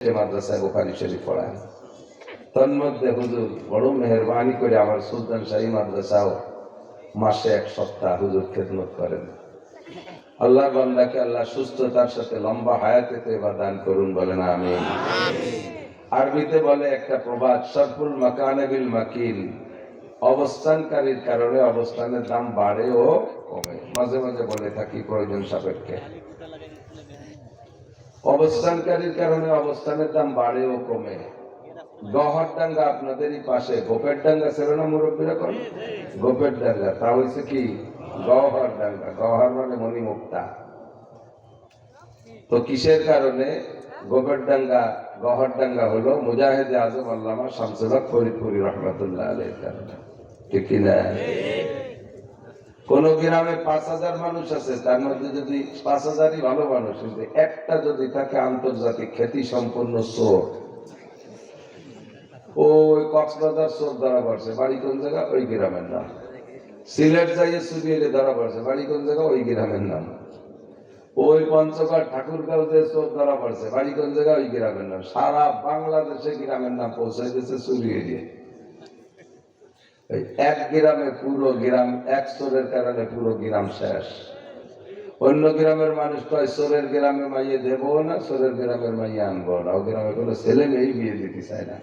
মাদ্রাসায় বুখারী শরীফ পড়ায়। তন্মধ্যে হুজুর বড় মেহেরবানি করে আমার সুলতান শাহী মাদ্রাসাও মাসে এক সপ্তাহ হুজুর খেদমত করেন। আল্লাহর বান্দাকে আল্লাহ সুস্থতার সাথে লম্বা হায়াতে তয়বা দান করুন, বলেন আমিন। আরবিতে বলে একটা প্রবাদ, সরফুল মাকানে বিল মাকিল, অবস্থানকারীর কারণে অবস্থানের দাম বাড়ে ও কমে। মাঝে মাঝে বলে থাকি প্রয়োজন সাপেক্ষে। অবস্থানকারীর কারণে অবস্থানের দাম বাড়ে ও কমে। গহরডাঙ্গা আপনাদেরই পাশে, গোপের ডাঙ্গা ছিল না মুরব্বীরা কোন? গোপের ডাঙ্গা, তা হয়েছে কি গহরডাঙ্গা। গহর মানে মণিমুক্তা। তো কিসের কারণে গোপের ডাঙ্গা গহরডাঙ্গা হলো? মুজাহিদে আজম আল্লামা শামসুল হক ফরিদপুরি রহমাতুল্লাহ আলাইহির কারণে। ঠিক কিনা? কোন গ্রামে 5,000 মানুষ আছে, তার মধ্যে যদি 5,000ই ভালো মানুষ, কিন্তু একটা যদি থাকে আন্তর্জাতিক খ্যাতি সম্পন্ন চোর, ওই কক্সবাজার চোর ধরা পড়ছে, বাড়ি কোন জায়গা? ওই গ্রামের নাম। সিলেট যাইয়ে চুরি এলে ধরা পড়ছে, বাড়ি কোন জায়গা? ওই গ্রামের নাম। ওই পঞ্চগড় ঠাকুরগাঁও যে চোর ধরা পড়ছে, বাড়ি কোন জায়গা? ওই গ্রামের নাম। সারা বাংলাদেশে গ্রামের নাম পৌঁছাই দিয়েছে চুরি এড়িয়ে। এক গ্রামে পুরো গ্রাম, এক চোরের কারণে পুরো গ্রাম শেষ। অন্য গ্রামের মানুষ কয় চোরের গ্রামে মাইয়ে দেবো না, চোরের গ্রামের মাইয়ে আনবো না। ও গ্রামে কোনো ছেলে মেয়েই বিয়ে দিতে চায় না,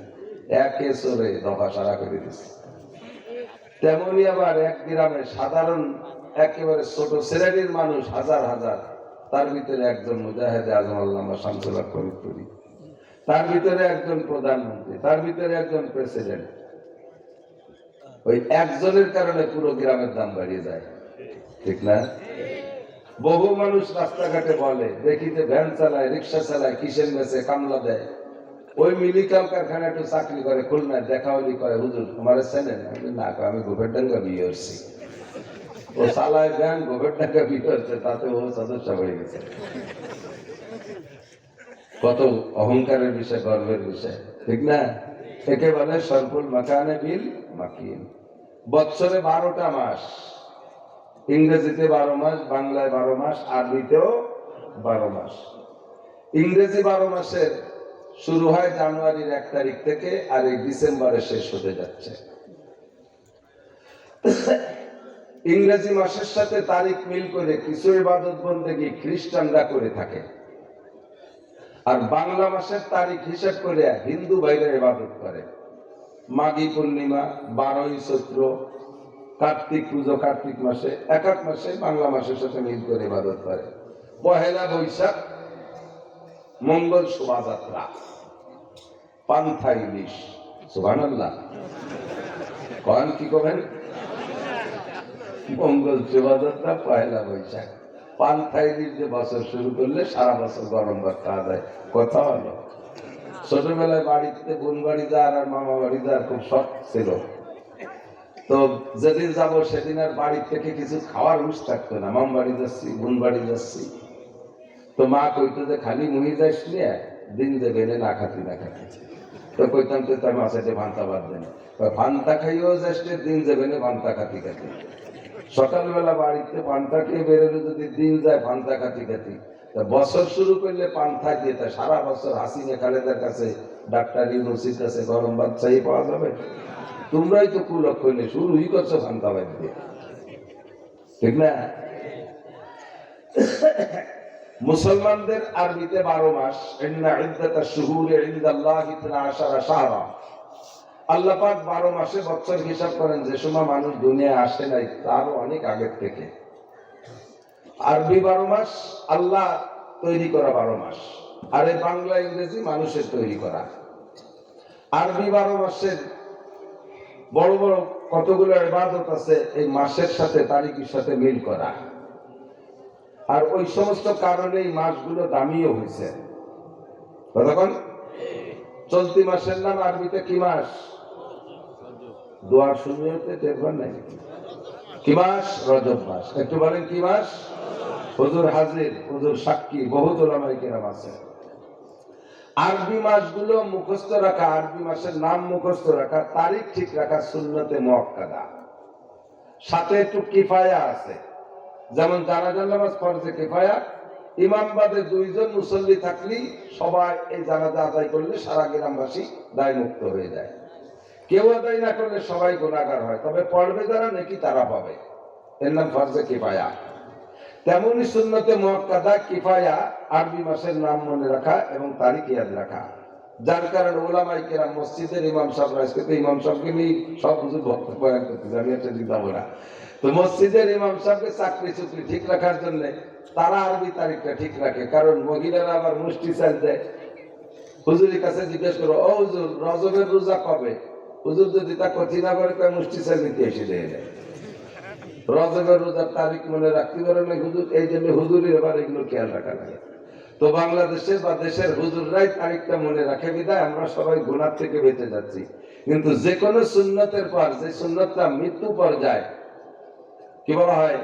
একে চোরে দফা সারা করে দিচ্ছে। তেমনি আবার এক গ্রামে সাধারণ একেবারে ছোট শ্রেণীর মানুষ হাজার হাজার, তার ভিতরে একজন মুজাহিদে আজম আল্লামা শামসুল হক ফরিদপুরি, তার ভিতরে একজন প্রধানমন্ত্রী, তার ভিতরে একজন প্রেসিডেন্ট। ওই একজনের কারণে পুরো গ্রামের দাম বাড়িয়ে যায়, ঠিক না? বহু মানুষ রাস্তাঘাটে বলে, দেখিতে ভ্যান চালায়, রিক্সা চালায়, কিসের মেসে কামলা দেয়, ওই মিলিকাল কারখানা একটু চাকরি করে খুলনায়, দেখা হলি করে হুজুর আমার চেনেন? না, আমি গোপের ডাঙ্গা বিয়ে করছি। ও চালায় ভ্যান, গোপের ডাঙ্গা বিয়ে করছে, তাতে ও সদস্য হয়ে গেছে। কত অহংকারের বিষয়, গর্বের বিষয়, ঠিক না? একে বলে সরফুল মাকানে বিল মাকিল। বছরে 12টা মাস, ইংরেজিতে 12 মাস, বাংলায় 12 মাস, আরবিতেও 12 মাস। ইংরেজি 12 মাসের শুরু হয় জানুয়ারির 1 তারিখ থেকে, আর এই ডিসেম্বরে শেষ হতে যাচ্ছে। ইংরেজি মাসের সাথে তারিখ মিল করে কিছু ইবাদত বন্দেগী খ্রিস্টানরা করে থাকে, আর বাংলা মাসের তারিখ হিসাব করে হিন্দু ভাইরা ইবাদত করে। মাঘী পূর্ণিমা, 12ই চৈত্র, কার্তিক পুজো কার্তিক মাসে, এক এক মাসে বাংলা মাসের সাথে মিল করে ইবাদত করে। পহেলা বৈশাখ, মঙ্গল শোভাযাত্রা, পান্থা ইলিশ, সুবহানাল্লাহ কন কি করবেন? মঙ্গল শোভাযাত্রা, পহেলা বৈশাখ, পান্থা ইলিশ যে বছর শুরু করলে সারা বছর গরম ভাত খাওয়া যায়। কথা হলো, ছোটবেলায় বাড়িতে বোন বাড়ি যাওয়ার আর মামা বাড়ি যাওয়ার খুব শখ ছিল। তো যেদিন যাবো সেদিন আর বাড়ির থেকে কিছু খাওয়ার হুঁশ থাকতো না। মাম বাড়ি যাচ্ছি, বোন বাড়ি যাচ্ছি, তো মা কইতো যে খালি মুহি যাস নিয়ে দিন দেবে না খাতি না খাতি। তো কইতাম তো তার মাসাতে ভান্তা বাদ দেন, ভান্তা খাইও যাস দিন যাবে না ভান্তা খাতি খাতি। সকালবেলা বাড়িতে পান্তা খেয়ে বেরোলে যদি দিন যায় ভান্তা খাতি খাতি, বছর শুরু করলে পান্থা দিয়ে সারা বছর হাসিনা খালেদার কাছে, ডাক্তার ইউনুসির কাছে গরম ভাত চাই পাওয়া যাবে? তোমরাই তো কুলক্ষণ শুরুই করছো ভান্তা বাদ দিয়ে, ঠিক না? মুসলমানদের আরবিতে 12 মাস। ইন্না ইদ্দাতাশ শুহুরি ইনদাল্লাহি 12 শাহরা। আল্লাহ পাক 12 মাসে বছর হিসাব করেন। যে সময় মানুষ দুনিয়ায় আসে নাই তারও অনেক আগের থেকে। আরবি 12 মাস আল্লাহ তৈরি করা 12 মাস, আর এই বাংলা ইংরেজি মানুষের তৈরি করা। আরবি 12 মাসের বড় বড় কতগুলো ইবাদত আছে এই মাসের সাথে, তারিখের সাথে মিল করা। আর ওই সমস্ত কারণে এই মাসগুলো দামিও হয়েছে। কতক্ষণ? চলতি মাসের নাম আরবিতে কি মাস? দোয়ার শুনতে টেরবার নাই কি মাস? রজব মাস। একটু বলেন কি মাস? হুজুর হাজির, হুজুর সাক্ষী, বহুত উলামায়ে কেরাম আছে। আরবি মাসগুলো মুখস্থ রাখা, আরবি মাসের নাম মুখস্থ রাখা, তারিখ ঠিক রাখা সুন্নতে মুআক্কাদা। সাথে একটু কিফায়া আছে, যেমন জানাজার নামাজ ফরজে কিফায়া, ইমাম বাদে দুইজন মুসল্লি থাকলেই সবাই এই জানাজা আদায় করলে সারা গ্রামবাসী দায় মুক্ত হয়ে যায়। কেউ আদায় না করলে সবাই গুনাহগার হয়, তবে পড়বে যারা নেকি তারা পাবে। এর নাম ফরজে কিফায়া। তেমনি সুন্নতে মুআক্কাদা কিফায়া আরবি মাসের নাম মনে রাখা এবং তারিখ ইয়াদ রাখা। যার কারণে উলামায়ে কেরাম মসজিদের ইমাম সাহেবরা, আজকে তো ইমাম সাহেবকে নিয়ে সব কিছু বক্তব্য বয়ান করতেছে, আমি একটা দিক যাবো না। তো মসজিদের ইমাম সাহেবকে চাকরি চুকরি ঠিক রাখার জন্য তারা আরবি তারিখটা ঠিক রাখে, কারণ মহিলারা আবার মুষ্টি চাল দেয়। হুজুরের কাছে জিজ্ঞেস করো, ও হুজুর রজবের রোজা কবে? হুজুর যদি তা কঠিন না করে মুষ্টি চাল নিতে এসে দেয় না। রজবের রোজার তারিখ মনে রাখতে পারে না হুজুর, এই জন্য হুজুরের এবার এগুলো খেয়াল রাখা লাগে। তো বাংলাদেশের বা দেশের হুজুররাই তারিখটা মনে রাখে বিধায় আমরা সবাই গুনাহ থেকে বেঁচে যাচ্ছি। কিন্তু যে কোনো সুন্নতের পর যে সুন্নতটা মৃত্যু পর্যায়ে কি বলা হয়,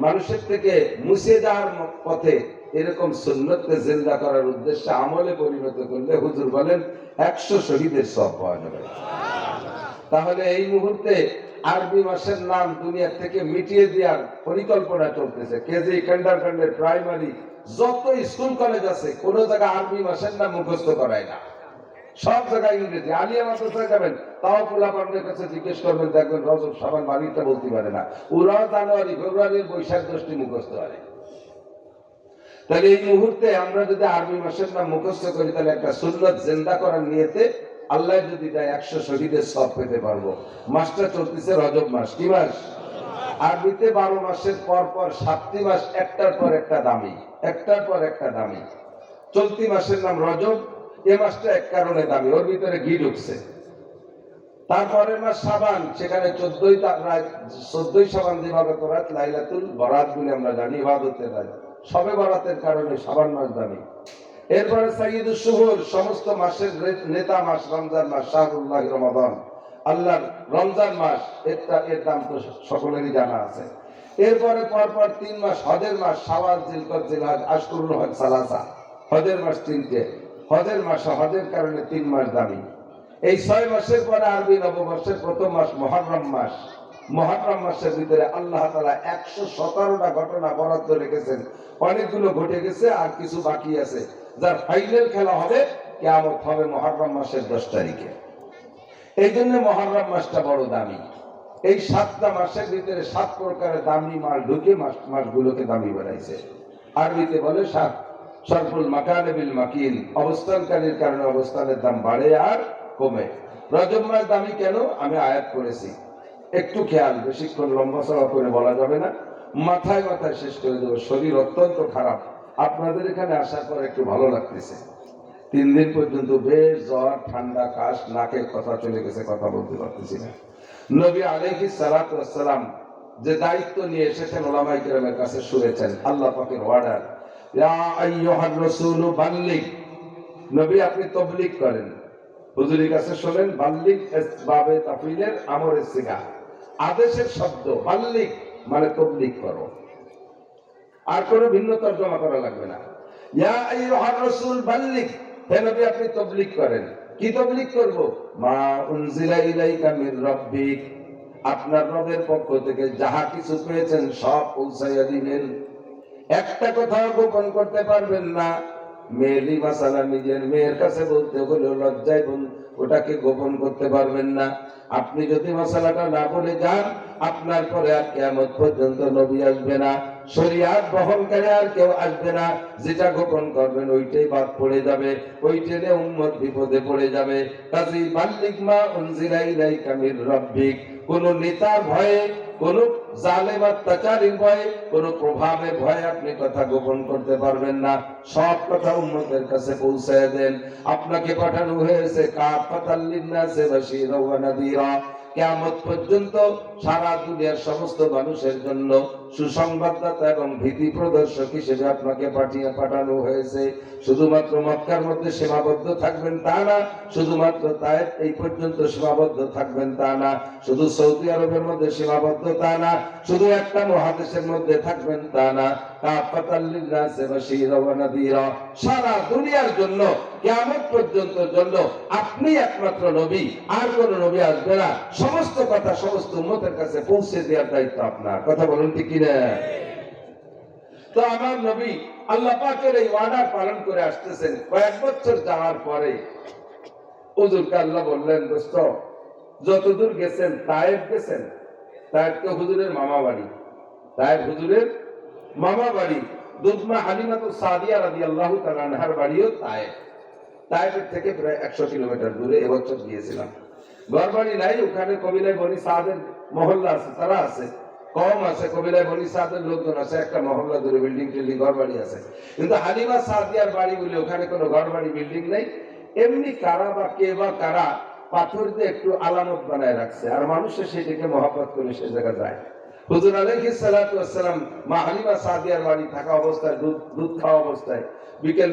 মানুষের থেকে মুছে যাওয়ার পথে, এরকম সুন্নতকে জিন্দা করার উদ্দেশ্যে আমলে পরিণত করলে হুজুর বলেন 100 শহীদের সওয়াব পাওয়া যাবে। তাহলে এই মুহূর্তে আরবি মাসের নাম দুনিয়া থেকে মিটিয়ে দেওয়ার পরিকল্পনা চলতেছে। কেজি, কিন্ডারগার্টেন, প্রাইমারি যত স্কুল কলেজ আছে কোন জায়গায় আরবি মাসের নাম মুখস্থ করায় না, সব জায়গায় ইংরেজি। আলিয়া মাদ্রাসায় যাবেন, তাও পোলাপানদের কাছে জিজ্ঞেস করবেন, দেখবেন রজব শাবান বাড়িটা বলতে পারে না, ওরাও জানুয়ারি ফেব্রুয়ারির বৈশাখ জ্যৈষ্ঠ মুখস্থ পারে। তাহলে এই মুহূর্তে আমরা যদি আরবি মাসের নাম মুখস্থ করি, তাহলে একটা সুন্নত জিন্দা করার নিয়তে আল্লাহ যদি দেয় 100 শহীদের সওয়াব পেতে পারবো। মাসটা চলতেছে রজব মাস। কি মাস? আরবিতে 12 মাসের পর পর 7টি মাস একটার পর একটা দামি, একটার পর একটা দামি। চলতি মাসের নাম রজব, এই মাসটা এক কারণে দামি, ওর ভিতরে ঘি ঢুকছে। তারপরের মাস শাবান, সেখানে 14ই শাবান দিবাগত রাত লাইলাতুল বরাত বলে আমরা জানি, ইবাদতের রাত। সবে বরাতের কারণে শাবান মাস দামি। এরপরে সাইয়্যিদুশ শুহুর, সমস্ত মাসের নেতা মাস রমজান মাস, শাহরুল্লাহ রমাদান, আল্লাহর রমজান মাস, এর দাম তো সকলেরই জানা আছে। এরপরে পরপর 3 মাস হজের মাস, শাওয়াল, জিলকদ, জিলহজ, আশহুরুল হজ সালাসা। হজের মাস 3টে, হজের মাস, হজের কারণে 3 মাস দামি। এই 6 মাসের পরে আরবি নববর্ষের প্রথম মাস মুহররম মাস। মুহররম মাসের ভিতরে আল্লাহ তাআলা 117টা ঘটনা বরাদ্দ রেখেছেন। অনেকগুলো ঘটে গেছে, আর কিছু বাকি আছে, যার ফাইনাল খেলা হবে কিয়ামত হবে মুহররম মাসের 10 তারিখে। এই জন্য মুহররম মাসটা বড় দামি। এই 7টা মাসের ভিতরে 7 প্রকারের দামি মাল ঢুকে মাসগুলোকে দামি বানাইছে। আরবিতে বলে সরফুল মাকানে বিল মাকিন, অবস্থানকারীর কারণে অবস্থানের দাম বাড়ে আর কমে। রজব মাস দামি কেন আমি আয়াত করেছি, একটু খেয়াল, বেশিক্ষণ লম্বা চড়া করে বলা যাবে না, মাথায় মাথায় শেষ করে দেবো। শরীর অত্যন্ত খারাপ, আপনাদের এখানে আসার পর একটু ভালো লাগতেছে। 3 দিন পর্যন্ত বেশ জ্বর, ঠান্ডা, কাশ, নাকের কথা চলে গেছে, কথা বলতে পারতেছি না। নবী আলাইহিস সালাতু ওয়াস সালাম যে দায়িত্ব নিয়ে এসেছেন ওলামায়ে কেরামের কাছে শুনেছেন, আল্লাহ পাকের অর্ডার, ইয়া আইয়ুহার রাসূলু বাল্লিগ, নবী আপনি তাবলীগ করেন। হুজুরের কাছে শুনেন, বাল্লিগ বাবে তাফিলের আমরের সিগা, আদেশের শব্দ। বাল্লিগ মানে তাবলীগ করো, আর কোনো ভিন্ন তরজমা করা লাগবে না। ইয়া আইয়ুহার রাসূল বাল্লিগ, হে নবী আপনি তাবলীগ করেন। কি তাবলীগ করব? মা উনজিলা ইলাইকা মির রাব্বিক, আপনার রবের পক্ষ থেকে যাহা কিছু পেয়েছেন সব পৌঁছাইয়া দিবেন। একটা কথাও গোপন করতে পারবেন না। মেয়েলি মাসালা নিজের মেয়ের কাছে বলতে হলে লজ্জায় ওটাকে গোপন করতে পারবেন না। আপনি যদি মাসালাটা না বলে যান, আপনার পরে আর কিয়ামত পর্যন্ত নবী আসবে না, শরীয়ত বহনকারী আর কেউ আসবে না। যেটা গোপন করবেন ওইটাই বাদ পড়ে যাবে, ওইটাতে উম্মত বিপদে পড়ে যাবে। কাজী বাল্লিগ মা উনজিলা ইলাইকা মির রাব্বিক, কোন নেতার ভয়ে, কোন জালেম অত্যাচারীর ভয়ে, কোন প্রভাবের ভয়ে আপনি কথা গোপন করতে পারবেন না। সব কথা উম্মতের কাছে পৌঁছায় দেন। আপনাকে পাঠানো হয়েছে কাফাতাল লিন্নাসি বাশীরাও ওয়া নাযীরা, কিয়ামত পর্যন্ত সারা দুনিয়ার সমস্ত মানুষের জন্য সুসংবাদদাতা এবং ভীতি প্রদর্শক হিসেবে আপনাকে পাঠানো হয়েছে। শুধুমাত্র মক্কার মধ্যে সীমাবদ্ধ থাকবেন তা না, শুধুমাত্র তায়েফ এই পর্যন্ত সীমাবদ্ধ থাকবেন তা না, শুধু সৌদি আরবের মধ্যে সীমাবদ্ধ তা না, শুধু একটা মহাদেশের মধ্যে থাকবেন তা না, কাফাতাল লিন্নাসি বাশীরাও ওয়া নাযীরা, সারা দুনিয়ার জন্য কিয়ামত পর্যন্ত জন্য আপনি একমাত্র নবী, আর কোন নবী আসবে না। সমস্ত কথা সমস্ত উম্মতের কাছে পৌঁছে দেওয়ার দায়িত্ব আপনার। কথা বলুন ঠিক কিনা? তো আমার নবী আল্লাহ পাকের এই ওয়াদা পালন করে আসতেছেন। কয়েক বছর যাওয়ার পরে হুজুরকে আল্লাহ বললেন, দোস্ত যতদূর গেছেন, তায়েফ গেছেন, তায়েফ তো হুজুরের মামা বাড়ি, তায়েফ হুজুরের মামা বাড়ি। দুধমা হালিমাতু সাদিয়া রাদিয়াল্লাহু তাআলা আনহার বাড়িও তায়েফ। তায়েফের থেকে প্রায় 100 কিলোমিটার দূরে এবছর গিয়েছিলাম। ঘর বাড়ি নাই ওখানে, কবিলায় বনি সাদের মহল্লা আছে, তারা আছে কম আছে, কবিলায় বনি সাদের লোকজন আছে, একটা মহল্লা দূরে বিল্ডিং টিল্ডিং ঘর বাড়ি আছে। কিন্তু হালিমা সাদিয়ার বাড়ি বলে ওখানে কোনো ঘর বাড়ি বিল্ডিং নেই। এমনি কারা বা কে বা কারা পাথর দিয়ে একটু আলামত বানায় রাখছে, আর মানুষের সেটাকে মহব্বত করে সে জায়গা যায়। হুজুর আলাইহিস সালাতু ওয়াস সালাম মা হালিমা সাদিয়ার বাড়ি থাকা অবস্থায়, দুধ খাওয়া অবস্থায়, বিকেল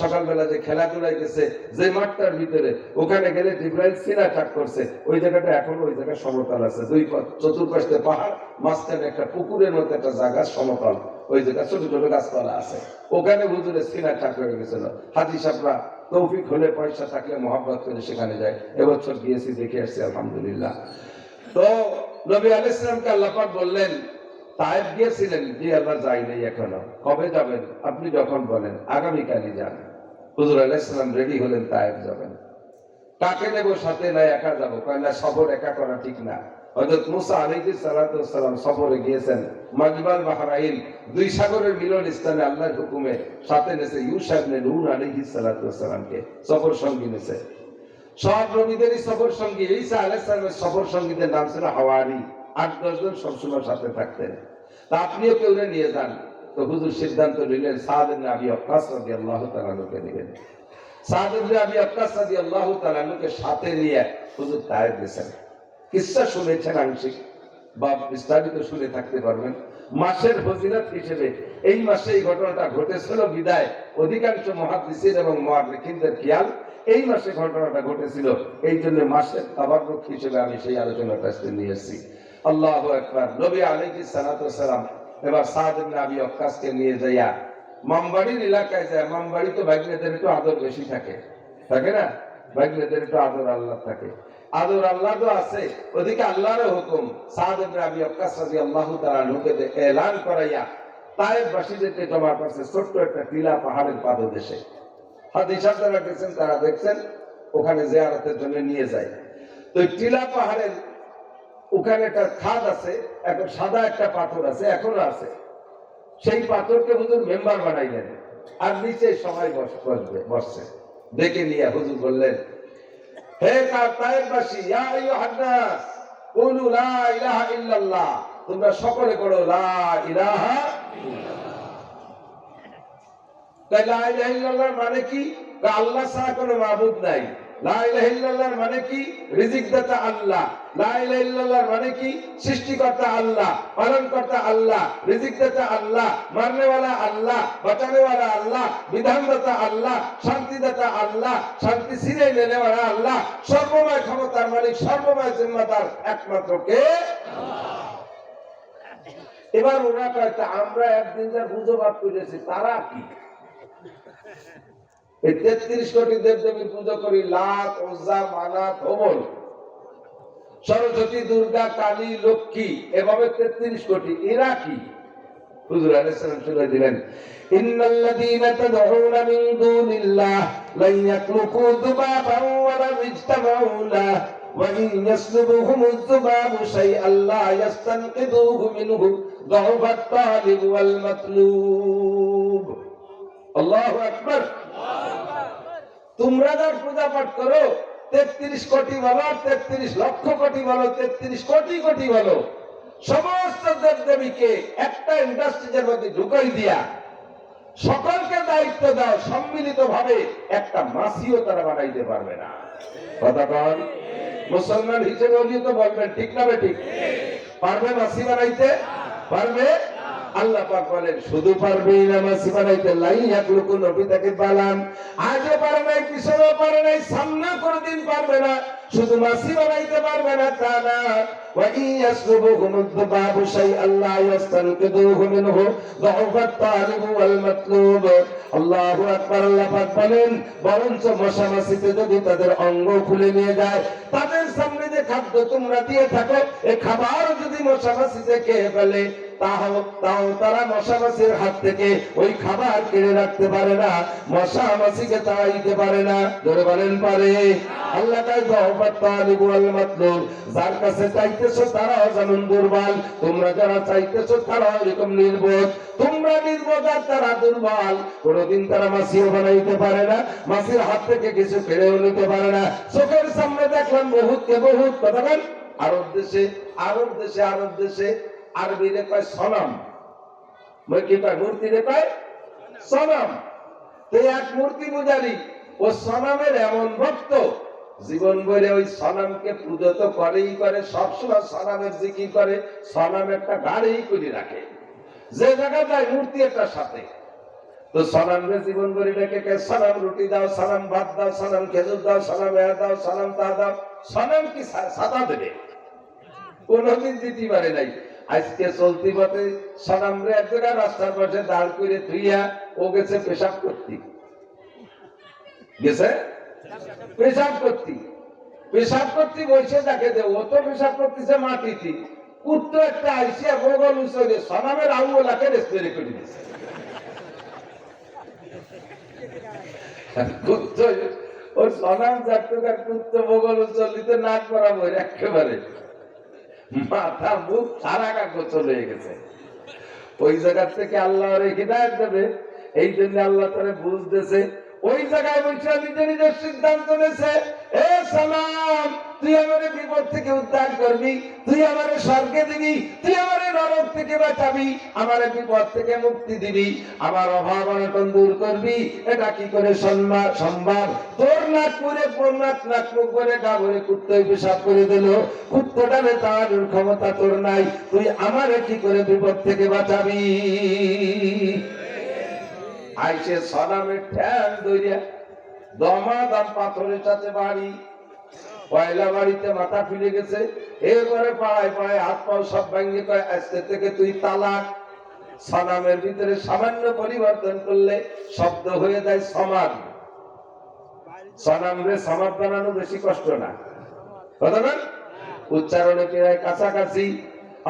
সকালবেলা যে খেলাধুলায় গেছে যে মাঠটার ভিতরে, ওখানে গেলে জিবরাইল সিনা টাক করছে। ওই জায়গাটা এখনো ওই জায়গায় সমতল আছে, দুই চতুর্পাশে পাহাড়, মাঝখানে একটা পুকুরের মধ্যে একটা জায়গা সমতল, ওই জায়গা ছোট ছোট গাছপালা আছে। ওখানে হুজুরের সিনা টাক হয়ে গেছিল। হাজি সাহেবরা তৌফিক হলে, পয়সা থাকলে মহব্বত করে সেখানে যায়। এবছর গিয়েছি, দেখে আসছি, আলহামদুলিল্লাহ। তো নবী আলাইহিস সালামকে আল্লাহ পাক বললেন, তায়েফ গিয়েছিলেন? জি আল্লাহ, যাই নাই এখনো। কবে যাবেন? আপনি যখন বলেন, আগামীকালই যান। হুজুর আলাইহিস সালাম রেডি হলেন, তায়েফ যাবেন। কাকে নেব সাথে? না একা যাব। কয় না, সফর একা করা ঠিক না। হযরত মুসা আলাইহিস সালাতু ওয়াস সালাম সফরে গিয়েছেন মাজমাল বাহরাইন, দুই সাগরের মিলন স্থানে আল্লাহর হুকুমে। সাথে নেছে ইউসা ইবনে নূন আলাইহিস সালাতু ওয়াস সালামকে সফর সঙ্গী নেছে। সব নবীদেরই সফর সঙ্গী। ঈসা আলাইহিস সালামের সফর সঙ্গীদের নাম ছিল হাওয়ারি। 8-10 জন সবসময় সাথে থাকতেন। তা আপনিও কেউ নিয়ে যান। তো হুজুর সিদ্ধান্ত নিলেন সাদ ইবনে আবি ওয়াক্কাস রাদিয়াল্লাহু তাআলা আনহুকে নেবেন। সাদ ইবনে আবি ওয়াক্কাস রাদিয়াল্লাহু তাআলা আনহুকে সাথে নিয়ে হুজুর তায়েফ গেছেন। কিসসা শুনেছেন আংশিক, বা বিস্তারিত শুনে থাকতে পারবেন। মাসের ফজিলত হিসেবে এই মাসে এই ঘটনাটা ঘটেছিল বিদায় অধিকাংশ মুহাদ্দিসিন এবং মুআররিখিনদের খেয়াল এই মাসে ঘটনাটা ঘটেছিল। এই জন্য মাসের তাবাররুক হিসেবে আমি সেই আলোচনাটা নিয়ে এসেছি। আল্লাহু আকবার। নবী আলাইহিস সালাতু ওয়াস সালাম এবার সাদ ইবনে আবি ওয়াক্কাসকে নিয়ে যাইয়া মামবাড়ির এলাকায় যায়। মামবাড়ি তো ভাগ্নেদের একটু আদর বেশি থাকে, থাকে না? ভাগ্নেদের একটু আদর আল্লাহ থাকে, আদর আল্লাহ তো আছে। ওদিকে আল্লাহর হুকুম সাদ ইবনে আবি ওয়াক্কাস রাদিয়াল্লাহু তাআলা আনহুকে এলান করাইয়া তায়েফবাসীদেরকে জমা করছে ছোট্ট একটা টিলা পাহাড়ের পাদদেশে। হাদিস যারা গেছেন তারা দেখছেন, ওখানে জিয়ারতের জন্য নিয়ে যায়। তো টিলা পাহাড়ের ওখানে একটা খাদ আছে, এখন সাদা একটা পাথর আছে, এখনো আছে। সেই পাথরকে হুজুর মেম্বার বানাইলেন, আর নিচে সবাই বসছে। দেখে নিয়ে হুজুর বললেন, হে তায়েফবাসী, ইয়া আইয়ুহান নাস কুলু লা ইলাহা ইল্লাল্লাহ, তোমরা সকলে পড়ো লা ইলাহা ইল্লাল্লাহ। লা ইলাহা ইল্লাল্লাহ মানে কি? আল্লাহ ছাড়া কোনো মাবুদ নাই। লা ইলাহা ইল্লাল্লাহ মানে কি? রিজিকদাতা আল্লাহ। লা ইলাহা ইল্লাল্লাহ মানে কি? সৃষ্টিকর্তা আল্লাহ, পালনকর্তা আল্লাহ, রিজিকদাতা আল্লাহ, মারনেওয়ালা আল্লাহ, বাঁচানেওয়ালা আল্লাহ, বিধানদাতা আল্লাহ, শান্তিদাতা আল্লাহ, শান্তি ছিনিয়ে নেওয়ালা আল্লাহ, সর্বময় ক্ষমতার মালিক, সর্বময় জিম্মাদার একমাত্র কে? আল্লাহ। এবার ওরা কয়, আমরা একদিন যা গুজবাদ করেছি তারা কি? 33 কোটি দেবদেবীর পুজো করি, লাত, উজ্জা, মানাত, হবল, সরস্বতী, দুর্গা, কালী, লক্ষ্মী, এভাবে 33 কোটি। এরা কি? হুজুর আলাইহিস সালাম শুনে দিলেন, ইন্নাল্লাযীনা তাদউনা মিন দুনিল্লাহ লা ইয়াখলুকু যুবাবান ওয়া লা ইজতামাউ লাহু ওয়া ইন ইয়াসলুবহুমুয যুবাবু শাইআন লা ইস্তানকিদুহু মিনহু যাওফাত তালিব ওয়াল মাতলুব। আল্লাহু আকবার। তোমরা যার পূজা পাঠ করো, 33 কোটি বলো, 33 লক্ষ কোটি বলো, 33 কোটি কোটি বলো, সমস্ত দেবদেবীকে একটা ইন্ডাস্ট্রিজের মধ্যে ঢুকাই দিয়া সকলকে দায়িত্ব দাও, সম্মিলিত ভাবে একটা মাসিও তারা বানাইতে পারবে না। কথা বল, মুসলমান হিসেবে তো বলবেন, ঠিক না ঠিক? পারবে মাসি বানাইতে? পারবে? আল্লাহ পাক বলেন, শুধু পারবেই না মাসি বানাইতে, লাই ইয়াখলুকু, নবী তাকে বালান, আজও পারে নাই, পিছনেও পারে নাই, সামনে কোনদিন পারবে না। শুধু মাসি বানাইতে পারবে না তা না, ওয়া ইয়াসলুবহুমুয যুবাবু শাইআন লা ইস্তানকিদুহু মিনহু যাওফাত তালিব ওয়াল মাতলুব। আল্লাহু আকবার। আল্লাহ পাক বলেন, বরঞ্চ মশা মাছিতে যদি তাদের অঙ্গ খুলে নিয়ে যায়, তাদের সামনে যে খাদ্য তোমরা দিয়ে থাকো, এই খাবার যদি মশা মাছিতে খেয়ে ফেলে, তাও তারা মশা মাছির হাত থেকে ওই খাবার কেড়ে রাখতে পারে না, মশা মাছিকে তাড়াইতে পারে না। ধরে বলেন পারে? আল্লাহ তাই যার কাছে চাইতেছো তারাও যেমন দুর্বল, তোমরা যারা চাইতেছো তারাও এরকম নির্বোধ। তোমরা নির্বোধ আর তারা দুর্বল। কোনদিন তারা মাছিও বানাইতে পারে না, মাছির হাত থেকে কিছু কেড়েও নিতে পারে না। চোখের সামনে দেখলাম বহুতকে বহুত কথা বল। আরব দেশে আরবি রে কয় সনম, কি কয়? মূর্তি রে কয় সনম। তো এক মূর্তি পূজারী ও সনমের এমন ভক্ত, জীবন ভরে ওই সনমকে পুজো তো করেই করে, সবসময় সনমের জিকির করে, সনম একটা গাড়ি করে রাখে, যে জায়গা যায় মূর্তি একটা সাথে। তো সনমরে জীবন ভরে রেখে কে সনম রুটি দাও, সনম ভাত দাও, সনম খেজুর দাও, সনম এ দাও, সনম তা দাও। সনম কি সাদা দেবে? কোনদিন দিতে পারে নাই। আজকে চলতি পথে সনমরে এক জায়গায় রাস্তার পাশে দাঁড় করে ধুইয়া ও গেছে পেশাব করতে, গেছে পেশাব করতে বসে তাকে দে, ও তো পেশাব করতেছে মাটিতে। কুত্তো একটা আইসিয়া গোগল উচলে সনমের আঙুলাকে রেস্পেরে করে দিয়েছে। কুত্তো ওর সনম যাত্রকার কুত্তো বগল উচলিতে নাক বরাবর একেবারে মাথা মুখ সারা কাগজ চলে গেছে। ওই জায়গা থেকে আল্লাহ হিদায়াত দেবে, এই জন্য আল্লাহ তারে বুঝতেছে। ওই জায়গায় বসে নিজের সিদ্ধান্ত নিয়েছে, এ সালাম তুই আমার বিপদ থেকে উদ্ধার করবি, তুই আমার স্বর্গে দিবি, তুই আমার নরক থেকে বাঁচাবি, আমার বিপদ থেকে মুক্তি দিবি, আমার অভাব অনটন দূর করবি। এটা কি করে সম্ভব? তোর নাক মুখ করে গা ভরে কুত্তই পেশাব করে দিল, কুত্তটারে তার ক্ষমতা তোর নাই, তুই আমারে কি করে বিপদ থেকে বাঁচাবি? আইসে সলামের ঠ্যাং ধরিয়া দমাদম পাথরের সাথে বাড়ি, পয়লা বাড়িতে মাথা ফিরে গেছে। এরপরে পাড়ায় পাড়ায় হাত পাও সব ভেঙে কয়, আজকে থেকে তুই তালাক। সলামের ভিতরে সামান্য পরিবর্তন করলে শব্দ হয়ে যায় সমাজ। সলামরে সমাজ বানানো বেশি কষ্ট না, কথা না? উচ্চারণে প্রায় কাছাকাছি।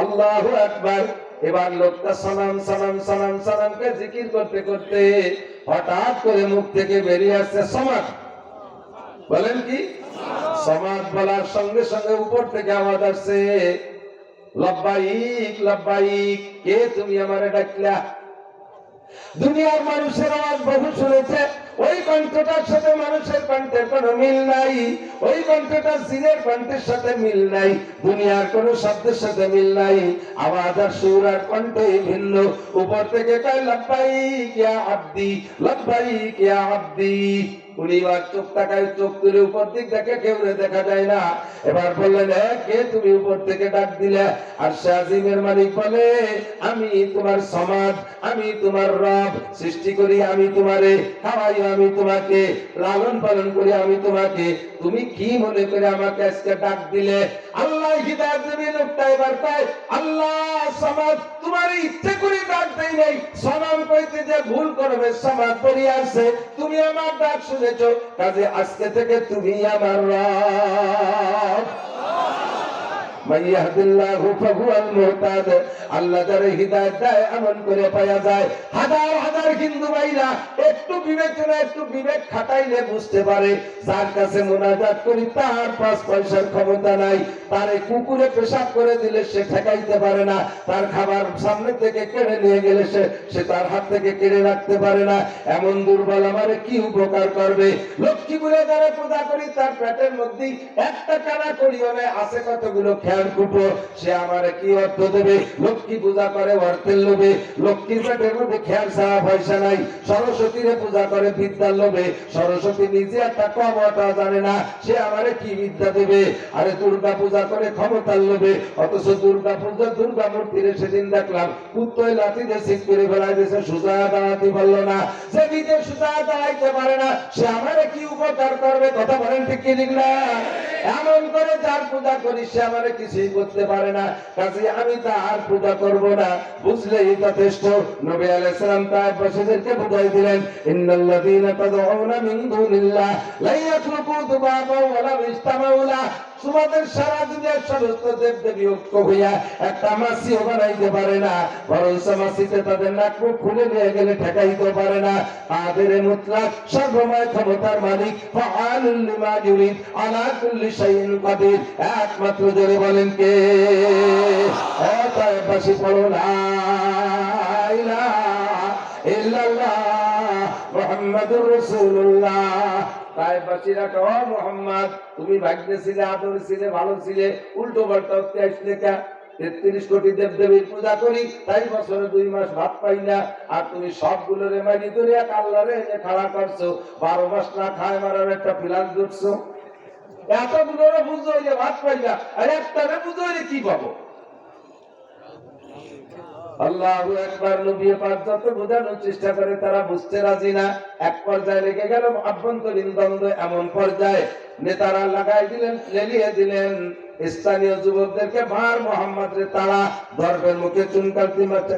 আল্লাহু আকবার। এবার লোকটা সালাম সালাম সালাম সালামকে জিকির করতে করতে হঠাৎ করে মুখ থেকে বেরিয়ে আসছে সমাজ। বলেন কি? সমাজ বলার সঙ্গে সঙ্গে উপর থেকে আওয়াজ আসছে, লব্বাইক লব্বাইক। কে তুমি আমারে ডাকলা? দুনিয়ার মানুষের আওয়াজ বহু শুনেছে, ওই কণ্ঠটার সাথে মানুষের কণ্ঠের কোনো মিল নাই, ওই কণ্ঠটা জিনের কণ্ঠের সাথে মিল নাই, দুনিয়ার কোনো শব্দের সাথে মিল নাই। আওয়াজ আর সুর আর কণ্ঠই ভিন্ন। উপর থেকে কয় লব্বাইক ইয়া আব্দি, লব্বাইক ইয়া আব্দি। উনি এবার চোখ তাকায়, চোখ তুলে উপর দিক দেখে কেউ দেখা যায় না। এবার বললেন, কে তুমি উপর থেকে ডাক দিলে? আর শাজিমের মালিক বলে, আমি তোমার সমাজ, আমি তোমার রব, সৃষ্টি করি আমি তোমারে, খাওয়াই আমি তোমাকে, লালন পালন করি আমি তোমাকে, তুমি কি মনে করে আমাকে আজকে ডাক দিলে? আল্লাহ হিদায়াত দেবে। লোকটা এবার কয়, আল্লাহ সমাজ তোমার ইচ্ছে করে ডাক দেই নাই, সনাম কইতে যে ভুল করবে সমাজ পড়িয়ে আছে, তুমি আমার ডাক শুনেছো, কাজে আজকে থেকে তুমি আমার রব। আল্লাহ যারে হিদায়াত দেয় এমন করে পাওয়া যায়। হাজার হাজার হিন্দু ভাইরা একটু বিবেচনা, একটু বিবেক খাটাইলে বুঝতে পারে, যার কাছে মুনাজাত করি তার 5 পয়সার ক্ষমতা নাই, তারে কুকুরে পেশাব করে দিলে সে ঠেকাইতে পারে না, তার খাবার সামনে থেকে কেড়ে নিয়ে গেলে সে তার হাত থেকে কেড়ে রাখতে পারে না, এমন দুর্বল আমারে কি উপকার করবে? লক্ষ্মীপুরে যারা পূজা করি তার পেটের মধ্যে একটা কানা করিও না, আছে কতগুলো খেয়াল কুটো, সে আমারে কি অর্থ দেবে? লক্ষ্মী পূজা করে অর্থের লোভে, লক্ষ্মীর পেটের মধ্যে খেয়াল ছাড়া পয়সা নাই। সরস্বতীরে পূজা করে বিদ্যার লোভে, সরস্বতী নিজে একটা কমটা জানে না, সে আমারে কি বিদ্যা দেবে? আরে দুর্গা পূজা করে ক্ষমতার লোভে, অথচ দুর্গা পূজা দুর্গা মূর্তিরে সেদিন দেখলাম কুত্তয় লাঠি দিয়ে সিট করে ফেলাই দিয়েছে, সোজা দাঁড়াতে পারলো না। যে নিজে সোজা দাঁড়াইতে পারে না, সে আমারে কি উপকার করবে? কথা বলেন ঠিক কি ঠিক না? এমন করে যার পূজা করি সে আমারে কিছুই করতে পারে না, কাজে আমি তার পূজা করব না, বুঝলেই যথেষ্ট। নবী আলাইহিস সালাম তায়েফবাসীদেরকে বুঝাই দিলেন, ইন্নাল্লাযীনা তাদউনা মিন দুনিল্লাহ লা ইয়াখলুকু যুবাবান ওয়া লা ইজতামাউ লাহ। তোমাদের সারা দুনিয়ার সমস্ত দেবদেবী ঐক্য হইয়া একটা মাছিও বানাইতে পারে না, বরং মাছিতে তাদের নাক মুখ খুলে নিয়ে গেলে ঠেকাইতে পারে না। কাদের মুতলাক, সর্বময় ক্ষমতার মালিক, ফাআলুল লিমা ইউরিদ, আলা কুল্লি শাইইন কাদির। একমাত্র জোরে বলেন কে? তায়েফবাসী পড়ো লা ইলাহা ইল্লাল্লাহ মুহাম্মাদুর রাসূলুল্লাহ। তায়েফবাসীরা কও, মুহাম্মদ তুমি ভাগ্যে ছিলে, আদর ছিলে, ভালো ছিলে, উল্টো পাল্টা হতে আসলে কে? 33 কোটি দেবদেবীর পূজা করি, তাই বছরে 2 মাস ভাত পাই না, আর তুমি সবগুলোরে মারি ধরে এক আল্লাহরে এনে খাড়া করছো, 12 মাস না খায় মারার একটা প্ল্যান করছো। এতগুলোরে বুঝো যে ভাত পাই না, আর একটারে বুঝো যে কি পাবো। আল্লাহু আকবার। নবী পাক যত বোঝানোর চেষ্টা করে তারা বুঝতে রাজি না। এক পর্যায়ে লেগে গেল আভ্যন্তরীণ দ্বন্দ্ব, এমন পর্যায়ে নেতারা লাগাই দিলেন, লেলিয়ে দিলেন স্থানীয় যুবকদেরকে, ভার মোহাম্মদ রে তারা দরবের মুখে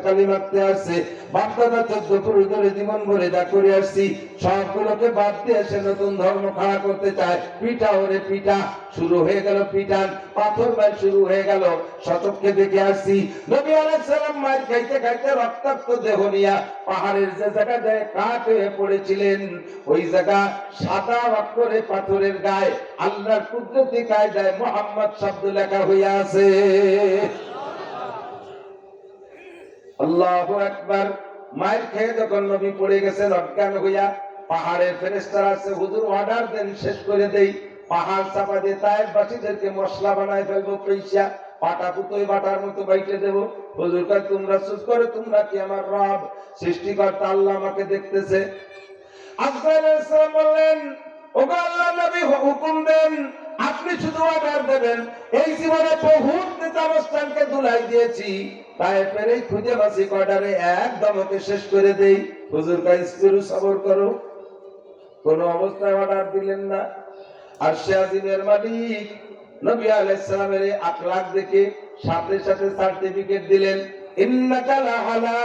কালি মারতে আসছে। বাপদাদা 14 পুরুষ ধরে জীবন ভরে যা করে আসছি সবগুলোকে বাদ দিয়ে সে নতুন ধর্ম খাড়া করতে চায়। পিটা ওরে পিটা, শুরু হয়ে গেল পিটান, পাথর মার শুরু হয়ে গেল। শতককে দেখে আসছি নবী আলাইহিস সালাম মার খাইতে খাইতে রক্তাক্ত দেহ নিয়া পাহাড়ের যে জায়গায় কাঠ হয়ে পড়েছিলেন, ওই জায়গা সাদা অক্ষরে পাথরের গায়ে আল্লাহর কুদরতি কায়দায় মুহাম্মদ শব্দ লেখা হইয়া আছে। আল্লাহু আকবার। মায়ের খেয়ে যখন নবী পড়ে গেছেন অজ্ঞান হইয়া, পাহাড়ের ফেরেশতারা আছে, হুজুর অর্ডার দেন শেষ করে দেই, পাহাড় চাপা দিয়ে তায়েফবাসীদেরকে মশলা বানায় ফেলবো, পয়সা পাটা পুতোয় বাটার মতো বাইটে দেবো। হুজুর কয়, তোমরা চুপ করে, তোমরা কি আমার রব সৃষ্টিকর্তা আল্লাহ আমাকে দেখতেছে? আজরাইল আলাইহিস সালাম বললেন, ওগো আল্লাহর নবী হুকুম দেন, আপনি শুধু অর্ডার দেবেন। এই জীবনে বহুত নেতা অবস্থানকে দুলাই দিয়েছি, তায়েফের এই খুঁজে বাসি অর্ডারে একদম ওকে শেষ করে দেই। হুজুর কয়, একটু সবর করো। কোন অবস্থায় অর্ডার দিলেন না। আর সে আজিমের মালিক নবী আলাইহিস সালামের আখলাক দেখে সাথে সাথে সার্টিফিকেট দিলেন, ইন্নাকা লাআলা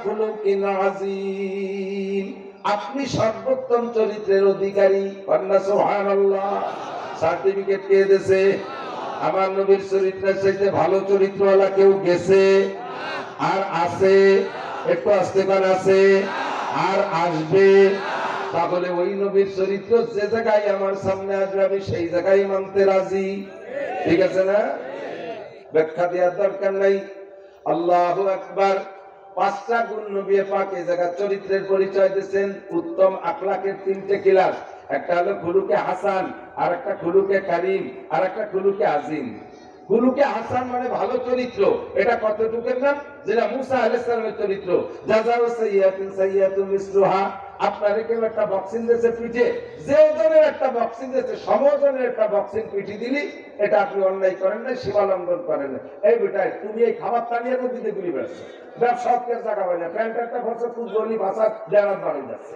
খুলুকিন আযীম, আপনি সর্বোত্তম চরিত্রের অধিকারী। কন্যা সুবহানাল্লাহ। সার্টিফিকেট কে দিয়েছে? আমার নবীর চরিত্রের চাইতে ভালো চরিত্রওয়ালা কেউ গেছে আর আছে? একটু আস্তে করে আছে আর আসবে। তাহলে ওই নবীর চরিত্র যে জায়গায় আমার সামনে আসবে আমি সেই জায়গায় মানতে রাজি। ঠিক আছে না? ব্যাখ্যা দেওয়ার দরকার নাই। আল্লাহু আকবার। 5টা গুণ নবী পাক এই জায়গা চরিত্রের পরিচয় দিয়েছেন। উত্তম আখলাকের 3টে ক্লাস, একটা হলো খুলুকে হাসান, আর একটা খুলুকে কারীম, আর একটা খুলুকে আজিম। খুলুকে হাসান মানে ভালো চরিত্র। এটা কতটুকুর নাম? যেটা মুসা আলাইহিস সালামের চরিত্র, জাযাউ সাইয়্যাতিন সাইয়্যাতুন মিসলুহা। আপনারে কেউ একটা বক্সিং দিয়েছে পিঠে, যে ওজনের একটা বক্সিং দিয়েছে, সমওজনের একটা বক্সিং পিঠি দিলি, এটা আপনি অন্যায় করেন না, সীমা লঙ্ঘন করেন না। এই বেটাই তুমি এই খাবার টানিয়ে নদীতে ঘুরে বেড়াচ্ছ, ব্যবসা অর্থের জায়গা হয় না, প্যান্ট একটা খরচা খুব গলি ভাষা দেওয়ার বাড়ি যাচ্ছে।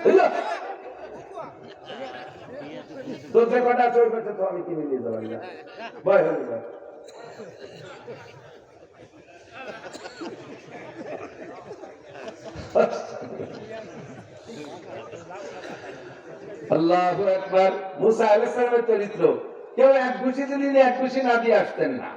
বুঝলো? তোর যে কটা চোর পেয়েছে তো আমি কিনে নিয়ে যাবো না, ভয় হয়ে যায়। আল্লাহু আকবার। মুসা আলাইহিস সালামের চরিত্র, কেউ এক ঘুষি দিলে এক ঘুষি না দিয়ে আসতেন না।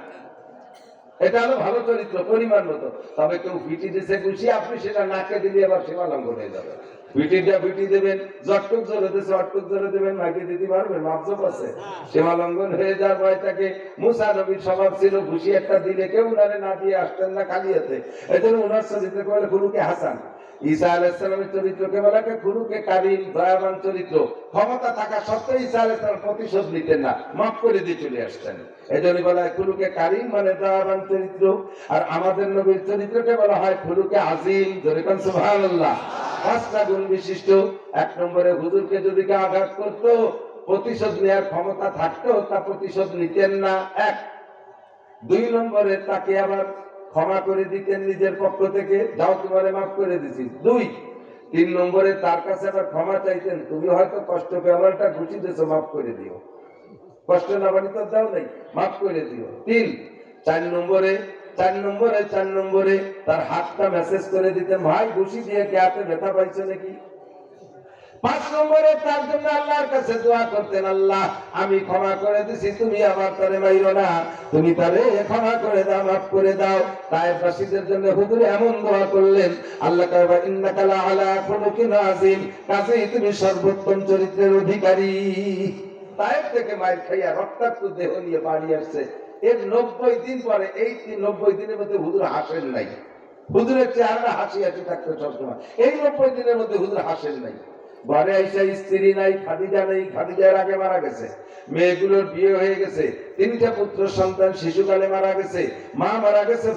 এটা হলো ভালো চরিত্র, পরিমাণ মতো। তবে কেউ ভিটি দিয়েছে ঘুষি, আপনি সেটা নাকে দিলে আবার সীমা লঙ্ঘন হয়ে যাবে। ভিটিটা ভিটি দেবেন, জটটুক জোরে দিয়েছে অটটুক জোরে দেবেন, নাকি দিতে পারবেন? মাপজোপ আছে, সীমা লঙ্ঘন হয়ে যাওয়ার ভয়টাকে। মুসা নবীর স্বভাব ছিল ঘুষি একটা দিলে কেউ উনারে না দিয়ে আসতেন না খালি হাতে। এই জন্য উনার চরিত্রকে বলে খুলুকে হাসান। ঈসা আলাইহিস সালামের চরিত্রকে বলা হয় খুলুকে কারীম, দয়াবান চরিত্র। ক্ষমতা থাকা সত্ত্বেও ঈসা আলাইহিস সালাম প্রতিশোধ নিতেন না, মাফ করে দিয়ে চলে আসতেন। এজন্য বলা হয় খুলুকে কারীম মানে দয়াবান চরিত্র। আর আমাদের নবীর চরিত্রকে বলা হয় খুলুকে আযীম। জোরে কোন সুবহানাল্লাহ। 5টা গুণ বিশিষ্ট। 1 নম্বরে হুজুরকে যদি কেউ আঘাত করতো, প্রতিশোধ নেওয়ার ক্ষমতা থাকতো, তা প্রতিশোধ নিতেন না। 1। 2 নম্বরে তাকে আবার ক্ষমা করে দিতেন নিজের পক্ষ থেকে, যাও তোমারে মাফ করে দিছি। 2। 3 নম্বরে তার কাছে আবার ক্ষমা চাইতেন, তুমি হয়তো কষ্ট পেয়ে আমারটা ঘুষি দিয়েছো, মাফ করে দিও, কষ্ট না বাড়ি তো দাও নাই, মাফ করে দিও। 3 4 নম্বরে তার হাতটা মেসেজ করে দিতেন, ভাই ঘুষি দিয়ে কি হাতে ব্যথা পাইছো নাকি। 5 নম্বরে তার জন্য আল্লাহর কাছে দোয়া করতেন, আল্লাহ আমি ক্ষমা করে দিছি, তুমি আবার তারে মাইরো না, তুমি তারে ক্ষমা করে দাও, মাফ করে দাও। তায়েফবাসীদের জন্য হুজুর এমন দোয়া করলেন, আল্লাহ কয় ইন্নাকা লা আলা খুলুকিন আযীম, কাজেই তুমি সর্বোত্তম চরিত্রের অধিকারী। তায়েফ থেকে মাইর খাইয়া রক্তাক্ত দেহ নিয়ে বাড়ি আসছে, এর 90 দিন পরে, এই 90 দিনের মধ্যে হুজুর হাসেন নাই। হুজুরের চেহারা হাসি হাসি থাকতো সবসময়, এই 90 দিনের মধ্যে হুজুর হাসেন নাই। ঘরে এসে স্ত্রী নাই, খাদিজা নেই, খাদিজার আগে মারা গেছে, মেয়েগুলোর বিয়ে হয়ে গেছে, 3টা পুত্র সন্তান শিশুকালে মারা গেছে, মা মারা গেছে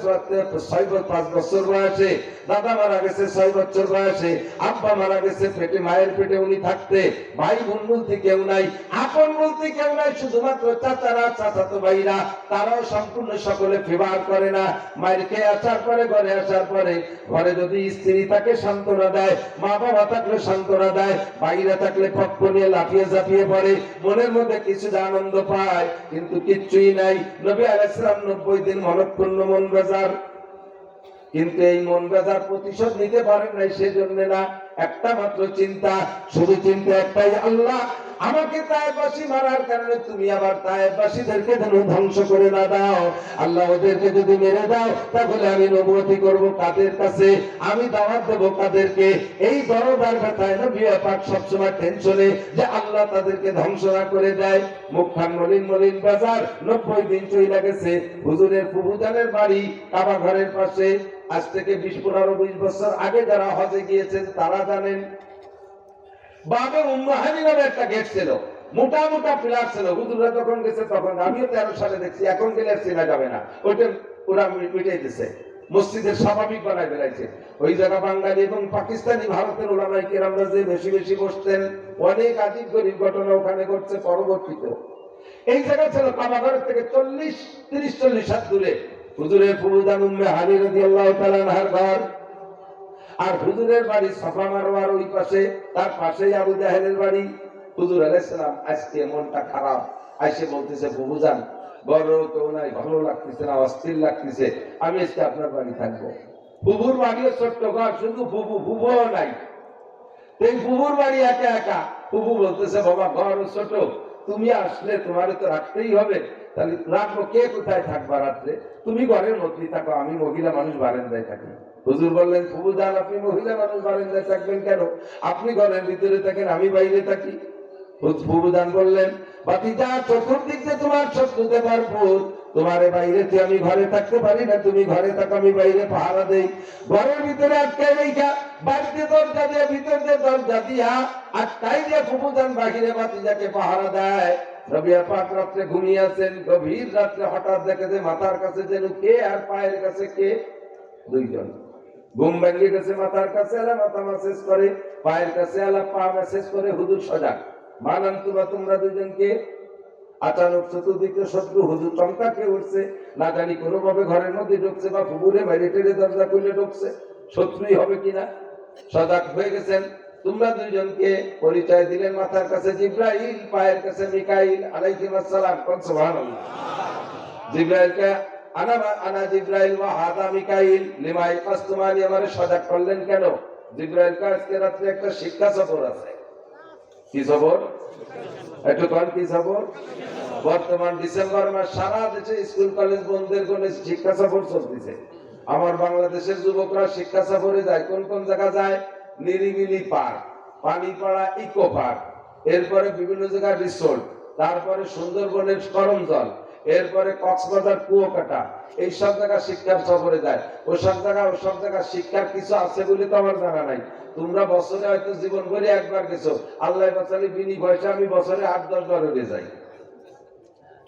5 বছর বয়সে, দাদা মারা গেছে 6 বছর বয়সে, আব্বা মারা গেছে পেটে, মায়ের পেটে উনি থাকতে, ভাই বোন বলতে কেউ নাই, আপন বলতে কেউ নাই, শুধুমাত্র চাচারা, চাচাতো ভাইরা, তারাও সম্পূর্ণ সকলে ফেভার করে না। মায়ের খেয়ে আসার পরে, ঘরে আসার পরে, ঘরে যদি স্ত্রী তাকে সান্ত্বনা দেয়, মা বাবা থাকলে সান্ত্বনা দেয়, বাইরে থাকলে পক্ষ নিয়ে লাফিয়ে ঝাঁপিয়ে পড়ে, মনের মধ্যে কিছুটা আনন্দ পায়, কিন্তু কিচ্ছুই নাই। নবী আলাইহিস সালাম 90 দিন মনক্ষুণ্ণ, মন বেজার, কিন্তু এই মন বেজার প্রতিশোধ নিতে পারেন নাই, সেজন্য না, একটা মাত্র চিন্তা, শুধু চিন্তা একটাই, আল্লাহ আমাকে তায়েফবাসী মারার কারণে তুমি আবার তায়েফবাসীদেরকে যেন ধ্বংস করে না দাও। আল্লাহ ওদেরকে যদি মেরে দাও, তাহলে আমি নবুয়তি করব কাদের কাছে, আমি দাওয়াত দেব কাদেরকে। এই দরদার ব্যথায় নবী পাক সবসময় টেনশনে যে আল্লাহ তাদেরকে ধ্বংস না করে দেয়। মুখখান মলিন মলিন বাজার, 90 দিন চলে গেছে। হুজুরের ফুফুজানের বাড়ি কাবা ঘরের পাশে। আজ থেকে 20-15-20 বছর আগে যারা হজে গিয়েছেন তারা জানেন, বাবে উম্মাহানি নামে একটা গেট ছিল, মোটা মোটা পিলার ছিল। হুজুররা যখন গেছে তখন, আমিও 13 সালে দেখছি, এখন গেলে আর চেনা যাবে না, ওইটা ওরা মিটাই দিছে, মসজিদের স্বাভাবিক বানায় বেড়াইছে। ওই জায়গা বাঙালি এবং পাকিস্তানি, ভারতের ওলামায়ে কেরামরা যে বেশি বেশি বসতেন, অনেক আজীব গরীব ঘটনা ওখানে ঘটছে পরবর্তীতে। এই জায়গা ছিল কাবা ঘরের থেকে 30-40 হাত দূরে হুজুরের ফুফুজান উম্মে হানি রাদিয়াল্লাহু তাআলা আনহার ঘর। আর হুজুরের বাড়ি সাফা মারওয়ার ওই পাশে, তার পাশেই আবু জাহেলের বাড়ি। হুজুর আলাইহিস সালাম আজকে মনটা খারাপ, আইসে বলতেছে, ফুফুজান বড় কেউ নাই, ভালো লাগতেছে না, অস্থির লাগতেছে, আমি আজকে আপনার বাড়ি থাকবো। ফুফুর বাড়িও ছোট্ট ঘর, শুধু ফুফুও নাই, এই ফুফুর বাড়ি একা একা। ফুফু বলতেছে, বাবা ঘর ছোট, তুমি আসলে তোমার তো রাখতেই হবে, তাহলে রাখবো, কে কোথায় থাকবা রাত্রে, তুমি ঘরের মধ্যেই থাকো, আমি মহিলা মানুষ বারান্দায় থাকি। হুজুর বললেন, ফুফুজান আপনি মহিলা মানুষ বারান্দায় থাকবেন কেন, আপনি ঘরের ভিতরে থাকেন, আমি বাইরে থাকি। ফুফুজান বললেন, ভাতিজা চতুর্দিক যে তোমার শত্রুতে ভরপুর, তোমার বাইরেতে আমি ঘরে থাকতে পারি না, তুমি ঘরে থাকো, আমি বাইরে পাহারা দেই। ঘরের ভিতরে আটকাই রেখা, বাড়িতে দরজা দিয়ে, ভিতর দিয়ে দরজা দিয়া আটকাই দিয়ে ফুফুজান বাহিরে ভাতিজাকে পাহারা দেয়। নবী পাক রাত্রে ঘুমিয়ে আছেন, গভীর রাত্রে হঠাৎ দেখে যে মাথার কাছে যেন কে, আর পায়ের কাছে কে, দুইজন। ঘুম ভেঙে গেছে, মাথার কাছে আলা মাথা মেসেজ করে, পায়ের কাছে আলা পা মেসেজ করে। হুজুর সজাগ, মানান তোমরা দুজনকে। আচানক চতুর্দিকে শত্রু, হুজুর চমকা খেয়ে উঠছে, না জানি কোনো ভাবে ঘরের মধ্যে ঢুকছে বা ফুপুরে বাইরে টেনে দরজা খুলে ঢুকছে, শত্রুই হবে কিনা। সজাগ হয়ে গেছেন, তোমরা দুইজনকে পরিচয় দিলেন, মাথার কাছে জিব্রাইল, পায়ের কাছে মিকাইল আলাইহিস সালাম। সুবহানাল্লাহ। জিব্রাইলকে আনা জিব্রাইল ওয়া হাদা মিকাইল লিমা ইয়াকাসতুমানি, আমারে সজাগ করলেন কেন? জিব্রাইলকে আজকে রাতে একটা শিক্ষা সফর আছে। কি সফর? একটু কোন কি সফর? বর্তমান ডিসেম্বর মাস সারা দেশে স্কুল কলেজ বন্ধের কোন শিক্ষা সফর চলতেছে। আমার বাংলাদেশের যুবকরা শিক্ষা সফরে যায়, কোন কোন জায়গা যায়? নিরিবিলি পার্ক, পানিপাড়া ইকো পার্ক, এরপরে বিভিন্ন জায়গায় রিসোর্ট, তারপরে সুন্দরবনের করমজল, এরপরে কক্সবাজার কুয়াকাটা, এই সব জায়গা শিক্ষার সফরে যায়। ওসব জায়গা শিক্ষার কিছু আছে বলে তো আমার জানা নাই। তোমরা বছরে হয়তো জীবন ভরে একবার গেছো, আল্লাহ বাঁচালে বিনিময়ে আমি বছরে 8-10 বার হয়ে যাই।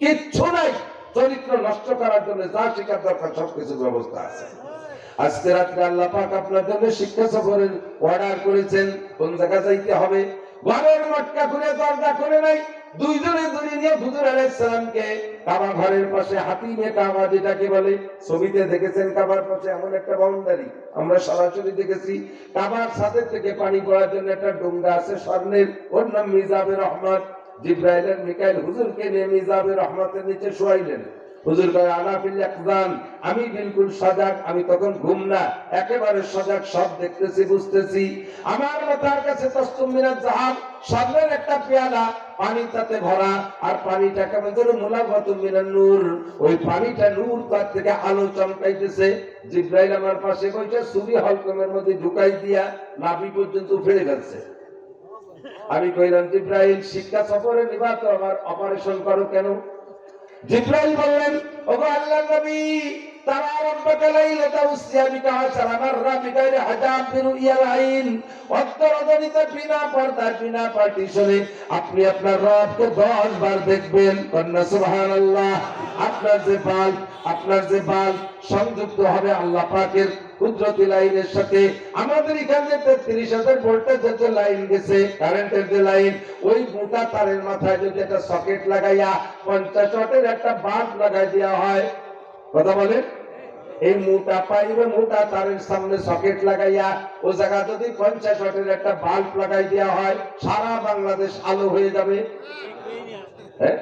কিচ্ছু নাই, চরিত্র নষ্ট করার জন্য যা শিক্ষার দরকার সবকিছু ব্যবস্থা আছে। আজকে রাত্রে আল্লাহ পাক আপনার জন্য শিক্ষা সফরের অর্ডার করেছেন। কোন জায়গা যাইতে হবে? ঘরের মটকা খুলে দরজা খুলে নাই, দুইজনে দড়ি নিয়ে হুজুর আলাইহিস সালামকে কাবা ঘরের পাশে হাতিমে কাবা যেটাকে বলে, ছবিতে দেখেছেন কাবার পাশে এমন একটা বাউন্ডারি, আমরা সরাসরি দেখেছি। কাবার ছাদের থেকে পানি পড়ার জন্য একটা ডোঙ্গা আছে স্বর্ণের, ওর নাম মিজাবে রহমত। জিবরাইল আর মিকাইল হুজুরকে নিয়ে মিজাবে রহমতের নিচে শোয়াইলেন। হুজুর কয় আনা ফিল ইয়াকজান, আমি বিলকুল সজাগ, আমি তখন ঘুম না, একেবারে সজাগ, সব দেখতেছি বুঝতেছি। আমার মাথার কাছে তসতুম মিনাজ জাহাব, স্বর্ণের একটা পেয়ালা, পানি তাতে ভরা, আর পানিটা কেমন যেন মুলাবাতুম মিনান নূর, ওই পানিটা নূর, তার থেকে আলো চমকাইতেছে। জিবরাইল আমার পাশে বসে সুবি হলকমের মধ্যে ঢুকাই দিয়া নাভি পর্যন্ত ফেলে গেছে। আমি কইলাম জিবরাইল, শিক্ষা সফরে নিবা তো আমার অপারেশন করো কেন? জিবরাইল বললেন, ওগো আল্লাহর নবী, তারা রাব্বাকা লাইলাতা উসিয়া বিকা আশারা মাররা বিগাইরি হাজাব বিরুইয়াল আইন, অন্তরজনিতে বিনা পর্দায় বিনা পার্টিশনে আপনি আপনার রবকে 10 বার দেখবেন। কন্যা সুবহানাল্লাহ। আপনার যে বাল সংযুক্ত হবে আল্লাহ পাকের কুদরতি লাইনের সাথে, আমাদের এখানে 33,000 ভোল্টেজের যে লাইন গেছে, কারেন্টের যে লাইন, ওই মোটা তারের মাথায় যদি একটা সকেট লাগাইয়া 50 ওয়াটের একটা বাল্ব লাগাই দেওয়া হয়, কথা বলেন, এই মোটা পাইপে মোটা তারের সামনে সকেট লাগাইয়া ও জায়গা যদি 50 ওয়াটের একটা বাল্ব লাগাই দেওয়া হয়, সারা বাংলাদেশ আলো হয়ে যাবে। হ্যাঁ,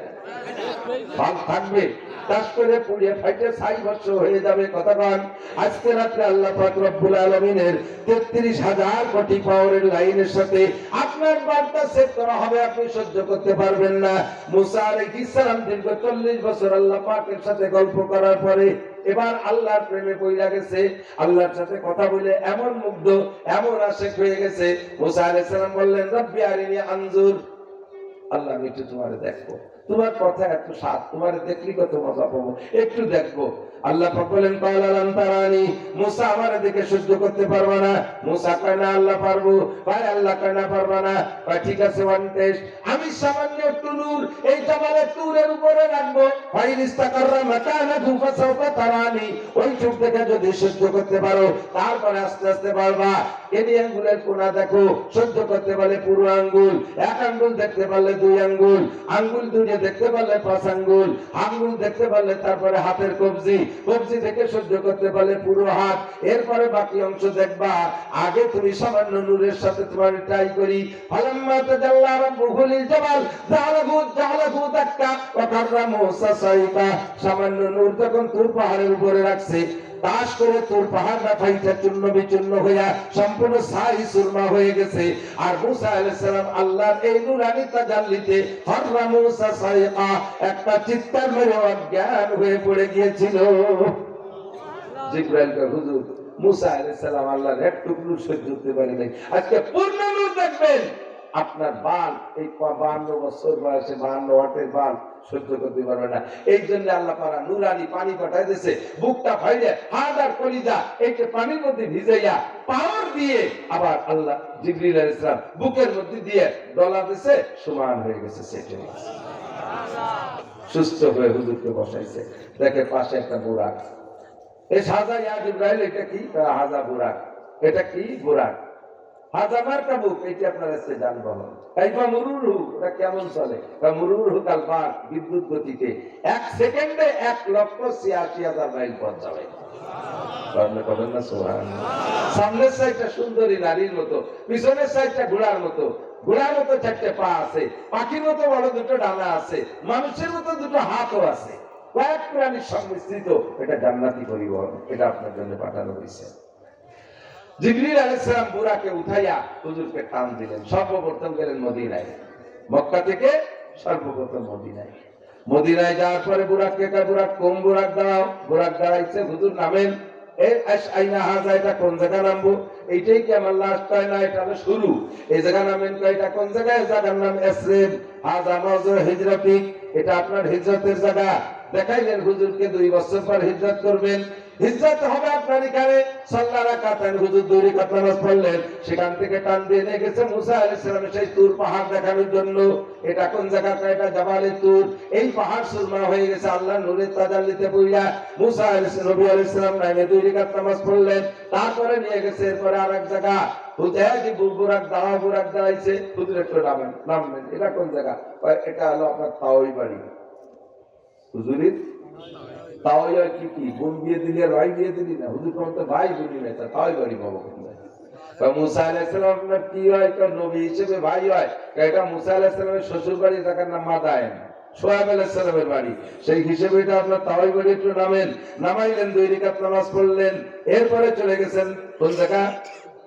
বাল্ব থাকবে, তাস করে পুড়িয়ে ফাইটে 6 বছর হয়ে যাবে। কথা বলেন, আজকে রাতে আল্লাহ পাক রব্বুল আলামিনের 33,000 কোটি পাওয়ারের লাইনের সাথে আপনার বার্তা সেট করা হবে, আপনি সহ্য করতে পারবেন না। মুসা আলাইহিস সালাম দীর্ঘ 40 বছর আল্লাহ পাকের সাথে গল্প করার পরে এবার আল্লাহর প্রেমে পড়ে গেছে, আল্লাহর সাথে কথা বলে এমন মুগ্ধ, এমন আশিক হয়ে গেছে। মুসা আলাইহিস সালাম বললেন, রব্বি আরিনি আনজুর, আল্লাহ আমি একটু তোমারে দেখবো, তোমার কথা এত স্বাদ, তোমারে দেখলি কত মজা পাবো, একটু দেখবো। আল্লাহ পাক বলেন, ক্বালা লান তারানি, মুসা আমারে দেখে সহ্য করতে পারবে না। মুসা কয় না আল্লাহ পারবো, ভাই আল্লাহ কয় না পারবে না। কয় ঠিক আছে, ওয়ান টেস্ট, আমি সামান্য একটু নূর এই জামালের তুরের উপরে রাখবো, ফাইন ইস্তাকাররা মাকানাহু ফাসাওফা তারানি, ওই চোখ দেখে যদি সহ্য করতে পারো তারপরে আস্তে আস্তে পারবা। এনি আঙ্গুলের কোনা দেখো, সহ্য করতে পারলে পুরো আঙ্গুল, এক আঙ্গুল দেখতে পারলে 2 আঙ্গুল, আঙ্গুল দুটো দেখতে পারলে 5 আঙ্গুল, আঙ্গুল দেখতে পারলে তারপরে হাতের কবজি, কবজি থেকে সহ্য করতে পারলে পুরো হাত, এরপরে বাকি অংশ দেখবা। আগে তুমি সামান্য নূরের সাথে তোমার ট্রাই করি। ফালাম্মা তাজাল্লা রাব্বুহু লিল জাবাল জালাহু দাক্কা ওয়া কাররা মূসা সাইকা, সামান্য নূর যখন তুর পাহাড়ের উপরে রাখছে, তাস করে তোর পাহাড়টা ফাইটা চূর্ণ বিচূর্ণ হইয়া সম্পূর্ণ ছাই সুরমা হয়ে গেছে। আর মুসা আলাইহিস সালাম আল্লাহর এই নূরানী তাজাল্লিতে হররা মুসা সাইকা, একটা চিৎকার মেরে অজ্ঞান হয়ে পড়ে গিয়েছিল। জিবরাইল কয়, হুজুর মুসা আলাইহিস সালাম আল্লাহর একটুকু সহ্য করতে পারে নাই, আজকে পূর্ণ নূর দেখবেন। আপনার বাল এই 52 বছর বয়সে 52 ওয়াটের বাল সহ্য করতে পারবে না। এই জন্য আল্লাহ পারা নুরানি পানি পাঠাই দিয়েছে, বুকটা ফাইলে হাড় আর কলিজা এইটা পানির মধ্যে ভিজাইয়া পাওয়ার দিয়ে আবার আল্লাহ জিবরিল আলাইহিস সালাম বুকের মধ্যে দিয়ে ডলা দিয়েছে, সমান হয়ে গেছে, সেট হয়ে গেছে, সুস্থ হয়ে হুজুরকে বসাইছে। দেখে পাশে একটা বুরাক, এই হাজা ইয়া জিবরাইল, এটা কি? হাজা বুরাক। এটা কি? বুরাক। হাজামার কাবুক, এটি আপনার কাছে যানবাহন। কাইফা মুরুরহু, এটা কেমন চলে? মুরুরহু কাল বাগ, বিদ্যুৎ গতিতে 1 সেকেন্ডে 1,86,000 মাইল পথ যাবে। সামনের সাইডটা সুন্দরী নারীর মতো, পিছনের সাইডটা ঘোড়ার মতো, ঘোড়ার মতো 4টে পা আছে, পাখির মতো বড় 2টো ডানা আছে, মানুষের মতো 2টো হাতও আছে, কয়েক প্রাণীর সংমিশ্রিত। এটা জান্নাতি পরিবহন, এটা আপনার জন্য পাঠানো হয়েছে। জিবরিল আলাইহিস সালাম বুরাকে উঠাইয়া হুজুরকে টান দিলেন। সর্বপ্রথম গেলেন মদিনায়, মক্কা থেকে সর্বপ্রথম মদিনায়। মদিনায় যাওয়ার পরে বুরাককে কয়, বুরাক কোন বুরাক দাঁড়াও। বুরাক দাঁড়াইছে, হুজুর নামেন। এই আইনা হাজা, এটা কোন জায়গা নামবো? এইটাই কি আমার লাস্ট হয় না? এটা হলো শুরু। এই জায়গা নামেন। এটা কোন জায়গায়? জায়গার নাম এসরেব, হাজা মাওজু হিজরাতিক, এটা আপনার হিজরতের জায়গা। দেখাইলেন হুজুরকে 2 বছর পর হিজরত করবেন, হিজরত হবে আপনার এখানে। সাল্লাল্লাহু রাকাতান, হুজুর 2 রাকাত নামাজ পড়লেন। সেখান থেকে টান দিয়ে নিয়ে গেছে মুসা আলাইহিস সালামের সেই তুর পাহাড় দেখানোর জন্য। এটা কোন জায়গা? এটা জাবালে তুর। এই পাহাড় সুরমা হয়ে গেছে আল্লাহর নূরের তাজাল্লিতে পড়িয়া। মুসা আলাইহিস নবী আলাইহিস সালাম নামে 2 রাকাত নামাজ পড়লেন, তারপরে নিয়ে গেছে এরপরে আরেক জায়গা কি বুরাক দাঁড়াইছে, হুজুর একটু নামবেন, এটা কোন জায়গা? এটা হলো আপনার তাওই বাড়ি। হুজুরের তাওই কি কি বোন বিয়ে দিলি আর ভাই বিয়ে দিলি না? হুজুর কোন তো ভাই বোনই নাই, তাওই বাড়ি পাবো কোথায়? মুসা আলাইহিস সালাম আপনার কি হয়? নবী হিসেবে ভাই হয়। এটা মুসা আলাইহিস সালামের শ্বশুর বাড়ি, যার নাম মাদায়েন, সোহাব আলাইহিস সালামের বাড়ি। সেই হিসেবে এটা আপনার তাওই বাড়ি। একটু নামাইলেন, 2 রাকাত নামাজ পড়লেন, এরপরে চলে গেছেন কোন জায়গা?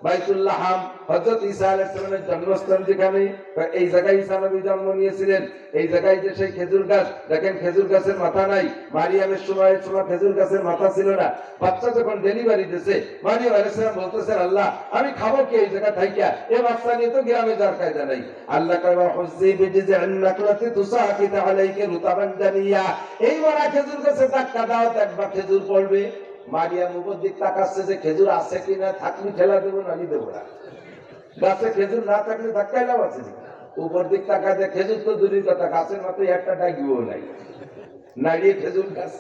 বাইতুল্লাহ। হযরত ঈসা আলাইহিস সালামের জন্মস্থান যেখানে, এই জায়গায় ঈসা নবী জন্ম নিয়েছিলেন। এই জায়গায় যে সেই খেজুর গাছ, দেখেন খেজুর গাছের মাথা নাই। মারিয়ামের সময় খেজুর গাছের মাথা ছিল না। বাচ্চা যখন ডেলিভারি দিয়েছে, মারিয়াম আলাইহিস সালাম বলতেছেন, আল্লাহ আমি খাবো কি এই জায়গা থাইকা? এই বাচ্চা নিয়ে তো গ্রামে যাওয়ার কায়দা নাই। আল্লাহ কয় হুজ্জি বিজি'আন নাকলাতি তুসাকিত আলাইকা রুতাবান জানিয়া, এই মারা খেজুর গাছে ধাক্কা দাও, দেখবা খেজুর পড়বে। মারিয়াম উপর দিক তাকাচ্ছে যে খেজুর আছে কিনা, থাকলে ঠেলা দেবো, নালি দেবো না। গাছে খেজুর না থাকলে ধাক্কাই লাভ আছে? উপর দিক তাকায় যে খেজুর তো দূরের কথা, গাছের মাথায় একটা ডাকিও নাই, নাড়িয়ে খেজুর গাছ।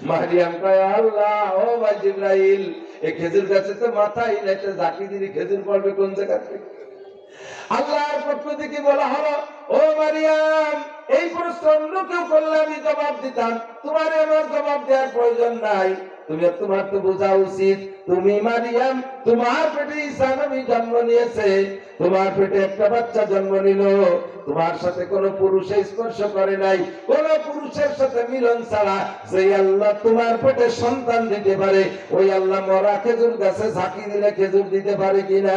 মারিয়াম কয়, আল্লাহ ও ভাই জিবরাইল, এই খেজুর গাছে তো মাথাই নাই, তো ঝাঁকি দিলে খেজুর পড়বে কোন জায়গা থেকে? আল্লাহর পক্ষ থেকে বলা হলো, ও মারিয়াম, এই প্রশ্ন অন্য কেউ করলে আমি জবাব দিতাম, তোমার আমার জবাব দেওয়ার প্রয়োজন নাই। তোমার তো বোঝা উচিত, তুমি মারিয়াম, তোমার পেটে ঈসা নবী জন্ম নিয়েছে, তোমার পেটে একটা বাচ্চা জন্ম নিল, তোমার সাথে কোনো পুরুষে স্পর্শ করে নাই, কোন পুরুষের সাথে মিলন ছাড়া যে আল্লাহ তোমার পেটে সন্তান দিতে পারে, ওই আল্লাহ মরা খেজুর গাছে ঝাঁকি দিলে খেজুর দিতে পারে কিনা?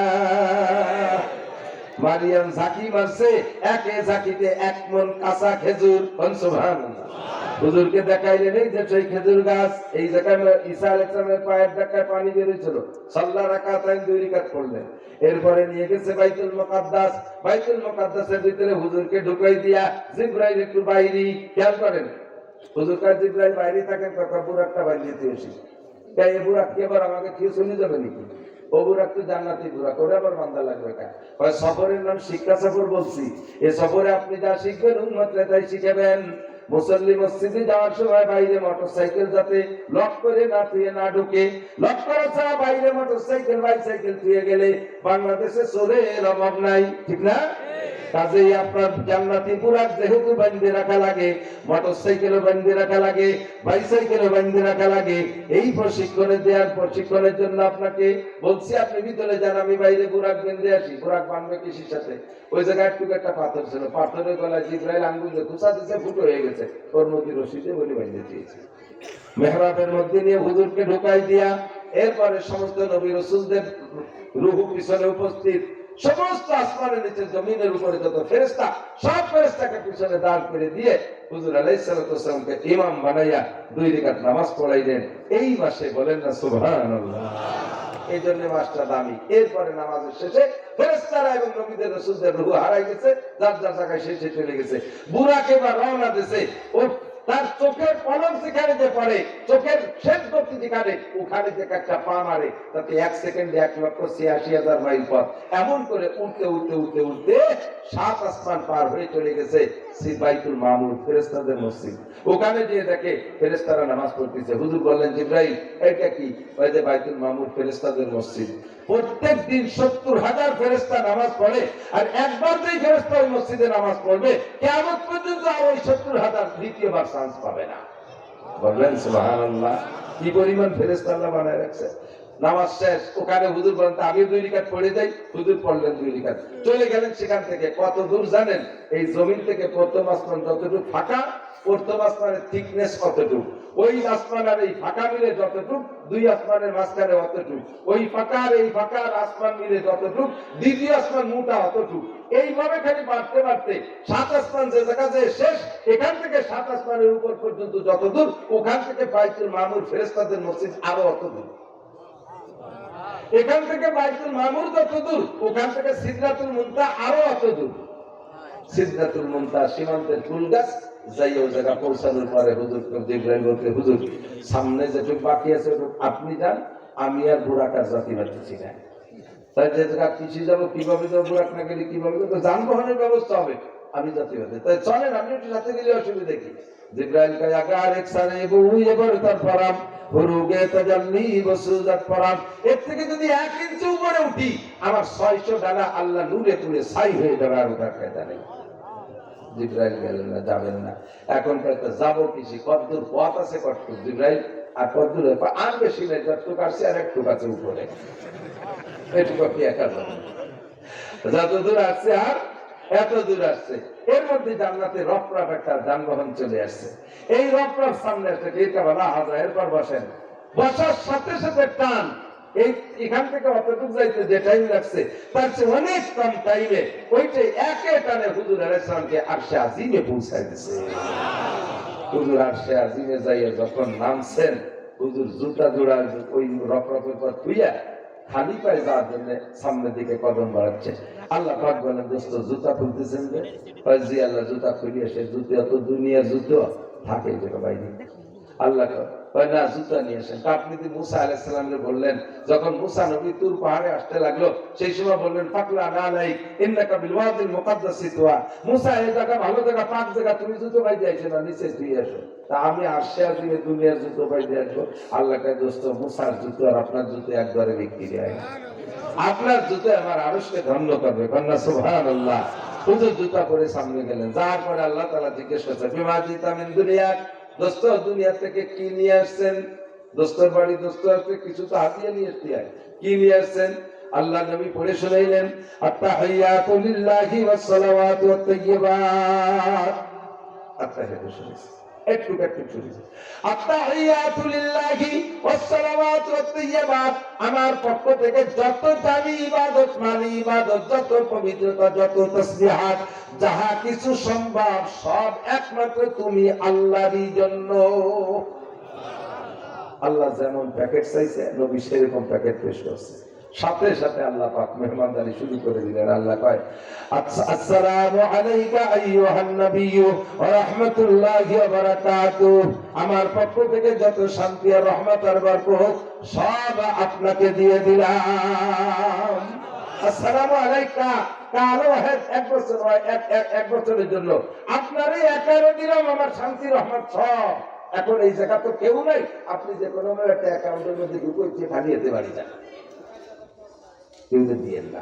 মারিয়াম ঝাঁকি মারছে, একে ঝাঁকিতে 1 মণ কাঁচা খেজুর। সুবহানাল্লাহ। হুজুরকে দেখাইলেন এই যে সেই খেজুর গাছ, এই জায়গায় ঈসা আলাইহিস সালামের পায়ের ধাক্কায় পানি বের হয়েছিল। সাল্লা রাকাতাইন 2 রাকাত পড়লেন, এরপরে নিয়ে গেছে বাইতুল মুকাদ্দাস। বাইতুল মুকাদ্দাসের ভিতরে হুজুরকে ঢুকাই দিয়া জিবরাইল একটু বাইরে, খেয়াল করেন, হুজুর কাছে জিবরাইল বাইরে থাকেন, বুরাকটা বাইরে দিয়ে এসে তাই এই বুরাক কি আবার আমাকে কেউ চলে যাবে নাকি? ও বুরাক তো জান্নাতি বুরাক, ওরে আবার বান্দা লাগবে কেন? সফরের নাম শিক্ষা সফর বলছি। এই সফরে আপনি যা শিখবেন উম্মতকে তাই শিখাবেন। মুসল্লি মসজিদে যাওয়ার সময় বাইরে মোটরসাইকেল যাতে লক করে না থুয়ে না ঢুকে, লক করা ছাড়া বাইরে মোটরসাইকেল বাইসাইকেল থুয়ে গেলে বাংলাদেশে চোরের অভাব নাই, ঠিক না? কাজেই আপনার জান্নাতি বুরাক যেহেতু বাঁধে রাখা লাগে, মোটরসাইকেলও বাঁধে রাখা লাগে, বাইসাইকেলও বাঁধে রাখা লাগে। এই প্রশিক্ষণের জন্য আপনাকে বলছি, আপনি ভিতরে যান, আমি বাইরে বুরাক বেঁধে আসি। বুরাক বাঁধবে কিসের সাথে? ওই জায়গায় একটু একটা পাথর ছিল, পাথরের গলায় জিবরাইল আঙ্গুল দিয়ে খুঁচা দিচ্ছে, ফুটো হয়ে গেছে, ওর মধ্যে রশিদে বলে বেঁধে দিয়েছে। মেহরাবের মধ্যে নিয়ে হুজুরকে ঢুকাই দিয়া, এরপরে সমস্ত নবী রাসূলদের রূহ পিছনে উপস্থিত, সমস্ত আসমানের নিচে জমিনের উপরে যত ফেরেশতা, সব ফেরেশতাকে পিছনে দাঁড় করে দিয়ে হুজুর আলাইহিস সালাতু ওয়াস সালামকে ইমাম বানাইয়া 2 রাকাত নামাজ পড়াইলেন। এই মাসে বলেন না সুবহানাল্লাহ। এই জন্য মাসটা দামি। এরপরে নামাজের শেষে ফেরেশতারা এবং নবীদের রাসূলদের রূহ হারাই গেছে, যার যার জায়গায় শেষে চলে গেছে। বুরাকে বা রওনা দিয়েছে, ও তার চোখের পলক যেখানে যে পড়ে, চোখের শেষ গতি যেখানে, ওখানে যে একটা পা মারে, তাতে 1 সেকেন্ডে 1,86,000 মাইল পথ। এমন করে উঠতে উঠতে উঠতে উঠতে 7 আসমান পার হয়ে চলে গেছে বাইতুল মামুর, ফেরেশতাদের মসজিদ। ওখানে গিয়ে দেখে ফেরেশতারা নামাজ পড়তেছে। হুজুর বললেন, জিবরাইল এটা কি? ওই যে বাইতুল মামুর, ফেরেশতাদের মসজিদ। প্রত্যেক দিন 70,000 ফেরেশতা নামাজ পড়ে, আর একবার যেই ফেরেশতা ওই মসজিদে নামাজ পড়বে, কিয়ামত পর্যন্ত আর ওই 70,000 দ্বিতীয়বার চান্স পাবে না। বললেন সুবহানাল্লাহ। কি পরিমাণ ফেরেশতা আল্লাহ বানায় রাখছে। নামাজ শেষ, ওখানে হুজুর বলেন আমি 2 রাকাত পড়ে যাই, হুজুর পড়লেন 2 রাকাত, চলে গেলেন সেখান থেকে। কত দূর জানেন? এই জমিন থেকে প্রথম আসমান যতটুকু ফাঁকা, প্রথম আসমানের থিকনেস কতটুকু, ওই আসমান আর এই ফাঁকা মিলে যতটুকু, 2 আসমানের মাঝখানে অতটুকু, ওই ফাঁকা আর এই ফাঁকা আসমান মিলে যতটুকু, দ্বিতীয় আসমান মোটা অতটুকু। এইভাবে খালি বাড়তে বাড়তে 7 আসমান যে জায়গায় শেষ, এখান থেকে 7 আসমানের উপর পর্যন্ত যত দূর, ওখান থেকে বাইতুল মামুর ফেরেশতাদের মসজিদ আরো অত দূর। এখান থেকে বাইতুল মামুর যত দূর, ওখান থেকে সিদরাতুল মুনতাহা আরো অত দূর। সিদরাতুল মুনতাহা সীমান্তের ফুল গাছ, যাই ওই জায়গা পৌঁছানোর পরে হুজুর জিবরাইল বলতে, হুজুর সামনে যেটুকু বাকি আছে আপনি যান, আমি আর বুরাকার জাতি পাচ্ছি না। তাই যে জায়গা পিছিয়ে যাবো, কিভাবে যাবো? বুরাক না গেলে কিভাবে যাবো? যানবাহনের ব্যবস্থা হবে, আমি জাতীয়বাদী। তাই চলেন আপনি একটু সাথে গেলে অসুবিধা কি? জিব্রাইল কয় আগার একসারে বউই এবার তার পরাম হুরুগে তাজাল্লি বসুজাত পরাম। এর থেকে যদি 1 ইঞ্চি উপরে উঠি আমার 600 ডানা আল্লাহ নূরে তুলে ছাই হয়ে যাবে, আর ওটার কায়দা নেই। জিব্রাইল গেলেন না, যাবেন না। এখন কয়তো যাবো কিসে, কতদূর পথ আছে, কতটুক জিব্রাইল আর কতদূর আর বেশি নেই, যতটুক আসছে আর একটু কাছে উপরে, এটুকু কি একা যাবে? যত দূর আসছে আর এত দূর আসছে। এর মধ্যে জান্নাতে রফরাফ একটা যানবাহন চলে আসছে। এই রফরাফ সামনে আসছে, এটা বলা হাজার, এরপর বসেন। বসার সাথে সাথে টান, এই এখান থেকে অতটুকু যাইতে যে টাইম লাগছে তার চেয়ে অনেক কম টাইমে ওইটাই একে টানে হুজুর আলাইহিস সালামকে আরশে আজিমে পৌঁছায় দিয়েছে। হুজুর আরশে আজিমে যাইয়া যখন নামছেন, হুজুর জুতা জোড়া ওই রফরফের পর ধুইয়া খালি পায়ে যাওয়ার জন্য সামনের দিকে কদম বাড়াচ্ছে। আল্লাহ পাক বলেন, দোস্ত জুতা খুলতেছেন যে? জি আল্লাহ, জুতা খুলিয়ে সে জুতো তো দুনিয়ার জুতো থাকে যে বাইরে। আল্লাহ কয় না, জুতা নিয়ে আসেন। আপনি তো মুসা আলাইহিস সালামকে বললেন, যখন মুসা নবী তুর পাহাড়ে আসতে লাগলো, সেই সময় বললেন ফাকলা আলাইক ইন্নাকা বিল ওয়াদিল মুকাদ্দাস তুয়া। মুসা, এই জায়গা ভালো জায়গা, পাক জায়গা, তুমি জুতো বাইরে আইছো না, নিচে দিয়ে আসো। তা আমি আরশে আজিমে দুনিয়ার জুতো বাইরে আসবো? আল্লাহ কয়, দোস্ত মুসার জুতো আর আপনার জুতো একবারে বিক্রি হয়। আপনার জুতো আমার আরশকে ধন্য করবে। কন্যা সুবহানাল্লাহ। হুজুর জুতা পরে সামনে গেলেন। যাওয়ার পরে আল্লাহ তাআলা জিজ্ঞেস করছেন, বিমা জিতা মিন দুনিয়া, দোস্ত দুনিয়া থেকে কি নিয়ে আসছেন? দোস্তর বাড়ি দোস্ত আসতে কিছু তো হাতিয়ে নিয়ে আসতে হয়, কি নিয়ে আসছেন? আল্লাহ নবী পড়ে শুনাইলেন, আত্তাহিয়াতু লিল্লাহি ওয়াস সালাওয়াতু ওয়াত তাইয়্যিবাত। আত্তাহিয়াতু শুনেছি, একটু একটু শুনেছি। আত্তাহিয়াতু লিল্লাহি ওয়াস সালাওয়াতু ওয়াত তাইয়্যিবাত, আমার পক্ষ থেকে যত দামি ইবাদত, মানে ইবাদত, যত পবিত্রতা, যত তাসবিহাত, যাহা কিছু সম্ভব সব একমাত্র তুমি আল্লাহরই জন্য। আল্লাহ যেমন প্যাকেট চাইছে নবী সেরকম প্যাকেট পেশ করছে। সাথে সাথে আল্লাহ পাক মেহমানদারি শুরু করে দিলেন। আল্লাহ কয়, আসসালামু আলাইকা আইয়ুহান নাবিয়্যু ওয়া রাহমাতুল্লাহি ওয়া বারাকাতুহু, আমার পক্ষ থেকে যত শান্তি আর রহমত আর বরকত সব আপনাকে দিয়ে দিলাম। আসসালামু আলাইকা, কারো এক বছর হয়, এক বছরের জন্য আপনারই একারে দিলাম আমার শান্তি রহমত সব। এখন এই জায়গা তো কেউ নাই, আপনি যে কোনো একটা অ্যাকাউন্টের মধ্যে ঢুকে খালি যেতে পারি না, কেউ দিয়েন না।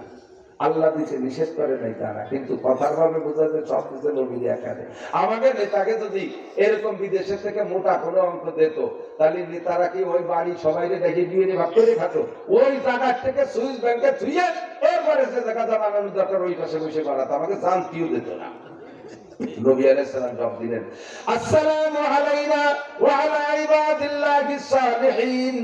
আল্লাহ দিতে নিষেধ করে নাই তারা, কিন্তু কথার ভাবে বোঝা যায় সব কিছু নবীর একারে। আমাদের নেতাকে যদি এরকম বিদেশের থেকে মোটা কোনো অঙ্ক দিত, তাহলে নেতারা কি ওই বাড়ি সবাই দেখে দিয়ে ভাগ করে খাত? ওই জায়গা থেকে সুইস ব্যাংকে ধুয়ে এরপরে যে জায়গা বানানোর দরকার ওই পাশে বসে বানাতো, আমাকে জানতিও দিত না। নবী আলাইহিস সালাম জবাব দিলেন, আসসালামু আলাইনা ওয়া আলা ইবাদিল্লাহিস সালিহিন,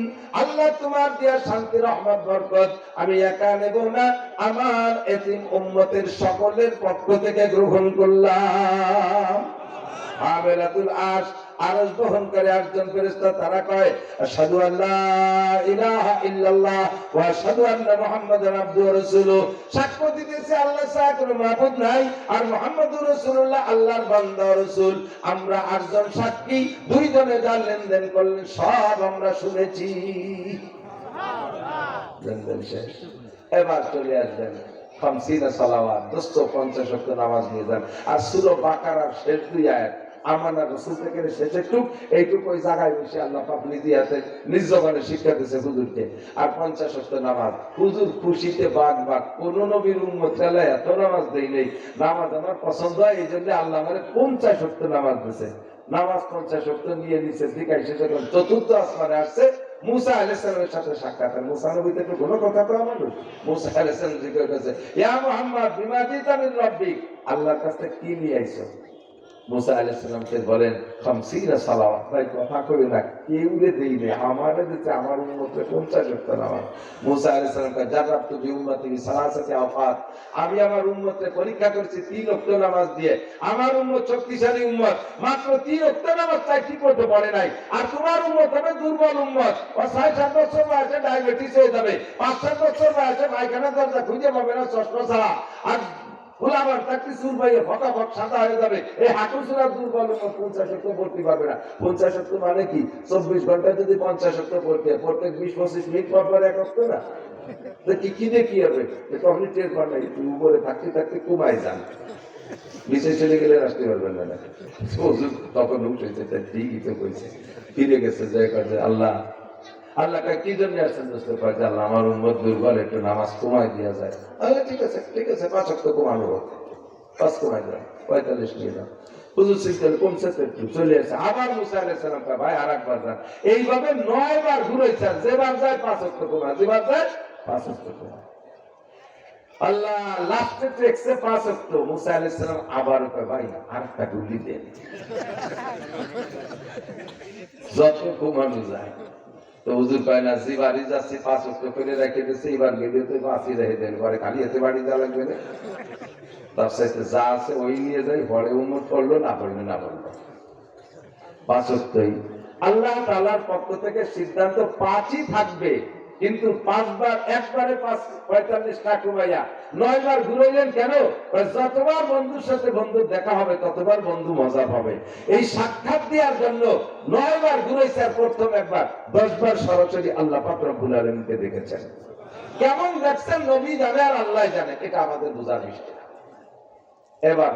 আল্লাহ তোমার দেয়া শান্তি রহমত বরকত আমি একা নেব না, আমার এতিম উম্মতের সকলের পক্ষ থেকে গ্রহণ করলাম। হামিলাতুল আরশ, আরশ বহনকারী একজন ফেরেশতা, তারা কয় আশহাদু আল্লা ইলাহা ইল্লাল্লাহ ওয়া আশহাদু আন্না মুহাম্মাদান আবদুহু ওয়া রাসূলুহু, সাক্ষ্য দিতেছি আল্লাহ ছাড়া কোনো মাবুদ নাই আর মুহাম্মদুর রাসূলুল্লাহ আল্লাহর বান্দা ও রাসূল। আমরা আটজন সাক্ষী, দুইজনে যা লেনদেন করলেন সব আমরা শুনেছি। লেনদেন শেষ, এবার চলে আসবেন 50 সালাওয়াত, 250 ওয়াক্ত নামাজ নিয়ে যান। আর সূরা বাকারার শেষ 2 আয়াত আমানা রাসূল থেকে শেষ একটু এইটুকু ওই জায়গায় বসে আল্লাহ পাক নিজে হাতে নিজ জবানে শিক্ষা দিয়েছে হুজুরকে। আর 50 ওয়াক্ত নামাজ হুজুর খুশিতে বাগ বাগ, কোন নবীর উম্মত চালায় এত নামাজ দেই নেই। নামাজ আমার পছন্দ হয়, এই জন্য আল্লাহ আমারে 50 ওয়াক্ত নামাজ দিয়েছে। নামাজ 50 ওয়াক্ত নিয়ে নিচে দিকে এসে যখন চতুর্থ আসমানে আসছে, মুসা আলাইহিস সালামের সাথে সাক্ষাৎ। মুসা নবীতে তো কোনো কথা তো মানুষ। মুসা আলাইহিস সালাম জিজ্ঞাসা করেছে, ইয়া মুহাম্মদ বিমা জিতা মিন রাব্বিক, আল্লাহর কাছে কি নিয়ে আইছো? মুসা আলাইহিস সালামকে বলেন 50 সালাওয়াত। ভাই কথা কই না, কেউ দেই না, আমারে দিতে আমার উম্মতের 50 ওয়াক্ত নামাজ। মুসা আলাইহিস সালাম কয়, জারাবতু বি উম্মতি সালাসাতি আওকাত, আমি আমার উম্মতকে পরীক্ষা করেছি 3 ওয়াক্ত নামাজ দিয়ে। আমার উম্মত শক্তিশালী উম্মত, মাত্র 3 ওয়াক্ত নামাজ চাই ঠিক মতো পড়ে নাই। আর তোমার উম্মত হবে দুর্বল উম্মত, ও 60-70 বছর বয়সে ডায়াবেটিস হয়ে যাবে, 5-7 বছর বয়সে পায়খানা দরজা খুঁজে পাবে না চশমা ছাড়া, আর ফুলাবার চাকরি চুল পাইয়ে ফটাফট সাদা হয়ে যাবে। এই হাঁটু চূড়া দুর্বল 50 ওয়াক্ত পড়তে পারবে না। 50 ওয়াক্ত মানে কি? 24 ঘন্টা যদি 50 ওয়াক্ত পড়তে, প্রত্যেক 20-25 মিনিট পর পর এক ওয়াক্ত না, কি কি দিয়ে কি হবে? তখন টের পান না, একটু উপরে থাকতে থাকতে কমায় যান। নিচে চলে গেলে আসতে পারবেন না। হুজুর তখন উঠেছে, তাই ঠিকই তো কইছে। ফিরে গেছে, যে কাজে আল্লাহ আল্লাহকে কি জন্য আসছেন দোস্ত, কয় যে আল্লাহ আমার উম্মত দুর্বল, একটু নামাজ কমাই দেওয়া যায়। আল্লাহ ঠিক আছে, ঠিক আছে, 5 ওয়াক্ত কমানো হোক, 5 কমাই দাও, 45 নিয়ে দাও। হুজুর সিস্টেম কমছে, একটু চলে আসে। আবার মুসা আলাইহিস সালাম কয় ভাই আরেকবার যান। এইভাবে 9 বার ঘুরাইছে, যেবার যায় 5 ওয়াক্ত কমায়, যেবার যায় 5 ওয়াক্ত কমায়। আল্লাহ লাস্টে টেক্সে 5 ওয়াক্ত। মুসা আলাইহিস সালাম আবার কয় ভাই আরেকটা গুলি দেন, যত কমানো যায়। তো হুজুর কয় না, যে বাড়ি যাচ্ছে 5 ওয়াক্ত করে রেখে দিয়েছে, এবার গেলে তো 5ই রেখে দেন, ঘরে খালি এতে বাড়ি যা লাগবে না, তার সাথে যা আছে ওই নিয়ে যাই, পরে উম্মত পড়লো না পড়লে না পড়লো, 5 ওয়াক্তই। আল্লাহ তাআলার পক্ষ থেকে সিদ্ধান্ত 5ই থাকবে, কিন্তু 5 বার, একবারে 45টা কমাইয়া 9 বার ঘুরাইলেন কেন? যতবার বন্ধুর সাথে বন্ধুর দেখা হবে ততবার বন্ধু মজা পাবে। এই সাক্ষাৎ দেওয়ার জন্য 9 বার ঘুরাইছে, আর প্রথম একবার 10 বার সরাসরি আল্লাহ পাক রব্বুল আলামিনকে দেখেছেন। কেমন দেখছেন নবী জানে আর আল্লাহ জানে, এটা আমাদের বোঝার বিষয় না। এবার